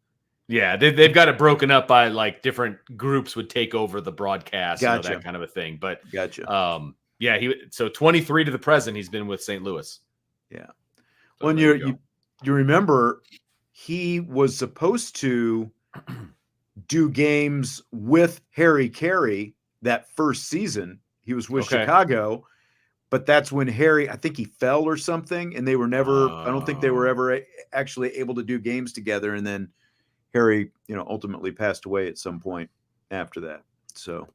yeah, they've got it broken up by like different groups would take over the broadcast, gotcha. That kind of a thing. But gotcha. Yeah, so 23 to the present, he's been with St. Louis. Yeah. So when you remember, he was supposed to do games with Harry Carey that first season. He was with Chicago. But that's when Harry, I think he fell or something, and they were never, I don't think they were ever actually able to do games together. And then Harry, ultimately passed away at some point after that. So,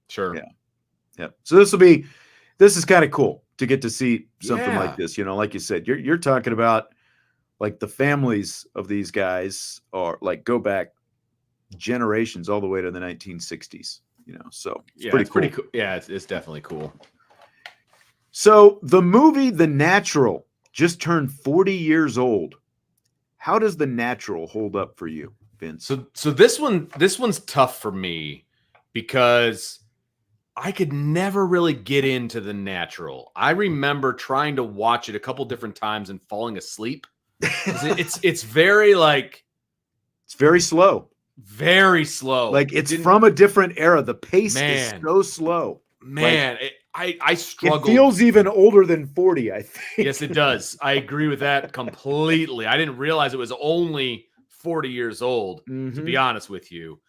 sure. Yeah. Yeah. So this is kind of cool to get to see something like this. Like you said, you're talking about like the families of these guys are like go back generations all the way to the 1960s, so it's pretty cool. Yeah, it's definitely cool. So the movie The Natural just turned 40 years old. How does The Natural hold up for you, Vince? So this one's tough for me because I could never really get into The Natural. I remember trying to watch it a couple different times and falling asleep. It's very like it's very slow. Very slow. Like it's from a different era. The pace is so slow. Man, I struggled. It feels even older than 40, I think. Yes, it does. I agree with that completely. I didn't realize it was only 40 years old, to be honest with you.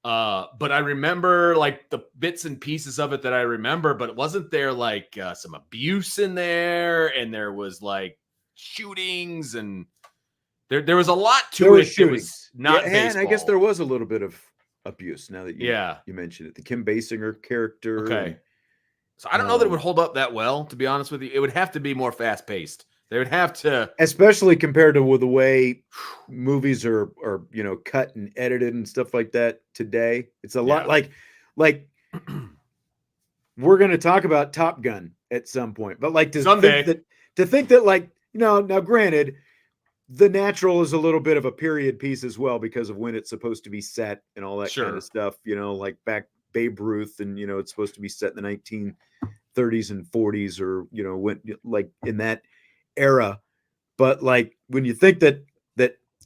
But I remember like the bits and pieces of it that I remember, but wasn't there like some abuse in there? And there was like shootings and there was a lot to it. It was not baseball. And I guess there was a little bit of abuse now that you mentioned it. The Kim Basinger character. Okay. So I don't know that it would hold up that well, to be honest with you. It would have to be more fast-paced. They would have to, especially compared to the way movies are cut and edited and stuff like that today. It's a lot like we're going to talk about Top Gun at some point, but like someday to think that like now granted, The Natural is a little bit of a period piece as well because of when it's supposed to be set and all that kind of stuff. Like back Babe Ruth, and it's supposed to be set in the 1930s and 40s, or when like in that era. But like when you think that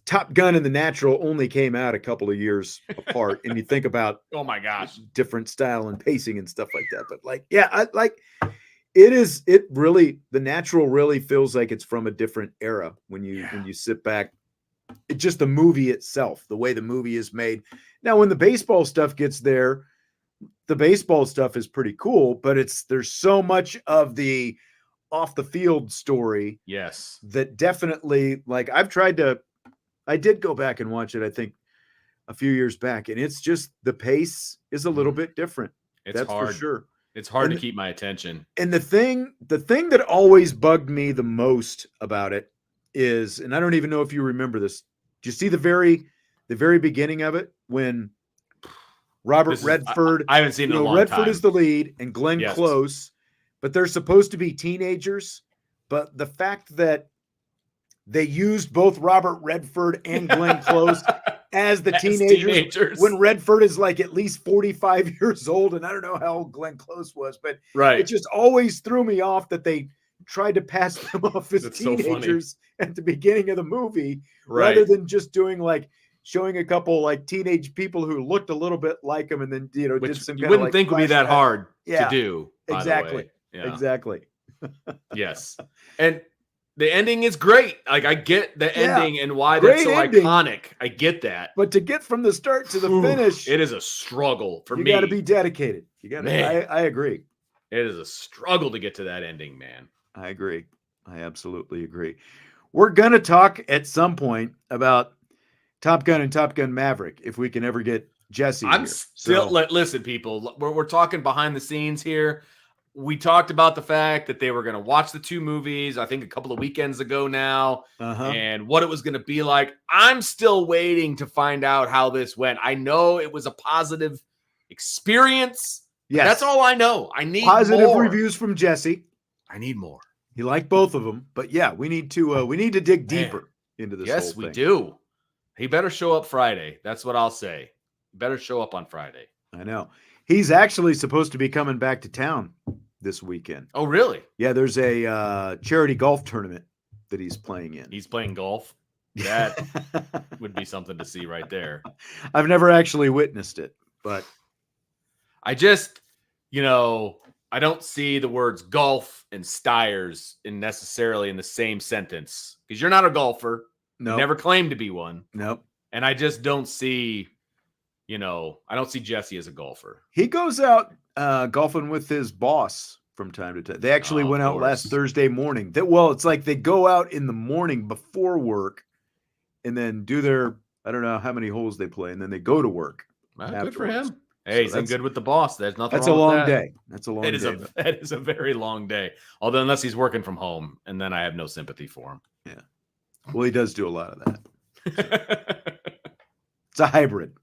Top Gun and The Natural only came out a couple of years apart, and you think about oh my gosh, different style and pacing and stuff like that. But like It really, the natural really feels like it's from a different era when you sit back. It just the movie itself, the way the movie is made. Now, when the baseball stuff gets there, the baseball stuff is pretty cool, but there's so much of the off the field story. Yes. That definitely, like, I did go back and watch it, I think a few years back, and it's just the pace is a little bit different. That's hard. for sure. It's hard to keep my attention. And the thing that always bugged me the most about it is, and I don't even know if you remember this. Do you see the very beginning of it when Robert Redford? I haven't seen it in a long Redford time. is the lead and Glenn Close, but they're supposed to be teenagers. But the fact that they used both Robert Redford and Glenn Close as the teenagers when Redford is like at least 45 years old, and I don't know how old Glenn Close was, but it just always threw me off that they tried to pass them off as teenagers at the beginning of the movie, rather than just doing like showing a couple like teenage people who looked a little bit like them, and then did some. You wouldn't think would be that hard to do. Exactly. Exactly. Yes, and the ending is great. Like, I get the ending and why that's so iconic. I get that. But to get from the start to the finish, it is a struggle for me. You got to be dedicated. You got to. I agree. It is a struggle to get to that ending, man. I agree. I absolutely agree. We're going to talk at some point about Top Gun and Top Gun Maverick if we can ever get Jesse. Listen, people, we're talking behind the scenes here. We talked about the fact that they were going to watch the two movies, I think a couple of weekends ago now, and what it was going to be like. I'm still waiting to find out how this went. I know it was a positive experience. Yes. That's all I know. I need positive reviews from Jesse. I need more. He liked both of them, but yeah, we need to dig deeper into this. Yes, we do. He better show up Friday. That's what I'll say. He better show up on Friday. I know. He's actually supposed to be coming back to town this weekend. Oh, really? Yeah, there's a charity golf tournament that he's playing in. He's playing golf? That would be something to see right there. I've never actually witnessed it, but I just, I don't see the words golf and Steyrs necessarily in the same sentence, because you're not a golfer. No. Never claimed to be one. Nope. And I just don't see, I don't see Jesse as a golfer. He goes out golfing with his boss from time to time. They actually went out last Thursday morning. It's like they go out in the morning before work and then do their, I don't know how many holes they play, and then they go to work. Good for him. Hey, he's in good with the boss. There's nothing wrong with that. That's a long day. That is a very long day. Although unless he's working from home, and then I have no sympathy for him. Yeah. Well, he does do a lot of that. It's a hybrid.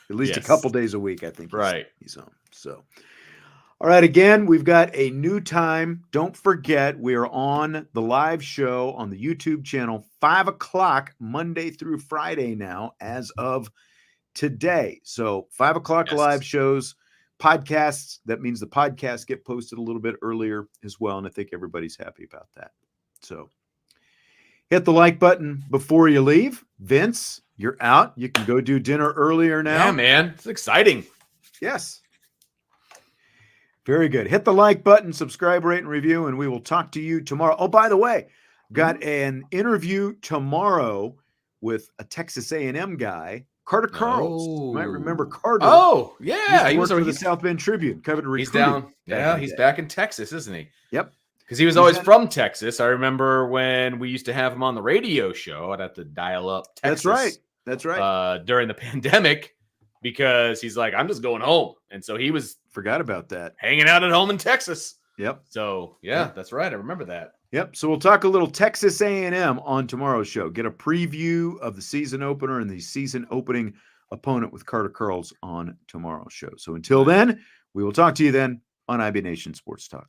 At least a couple days a week, I think. He's home. So, all right. Again, we've got a new time. Don't forget, we are on the live show on the YouTube channel, 5:00 Monday through Friday now, as of today. So 5:00 live shows, podcasts. That means the podcasts get posted a little bit earlier as well. And I think everybody's happy about that. So hit the like button before you leave. Vince, you're out. You can go do dinner earlier now. Yeah, man. It's exciting. Yes. Very good. Hit the like button, subscribe, rate, and review, and we will talk to you tomorrow. Oh, by the way, got an interview tomorrow with a Texas A&M guy, Carter Carls. You might remember Carter. Oh, yeah. He was for the South Bend Tribune. Covered recruiting. He's down. Yeah, he's back in Texas, isn't he? Yep. Because he was always from Texas. I remember when we used to have him on the radio show. I'd have to dial up Texas. That's right. During the pandemic, because he's like, I'm just going home. And so he was forgot about that. Hanging out at home in Texas. Yep. So, yeah, that's right. I remember that. Yep. So we'll talk a little Texas A&M on tomorrow's show. Get a preview of the season opener and the season opening opponent with Carter Carls on tomorrow's show. So until then, we will talk to you then on IB Nation Sports Talk.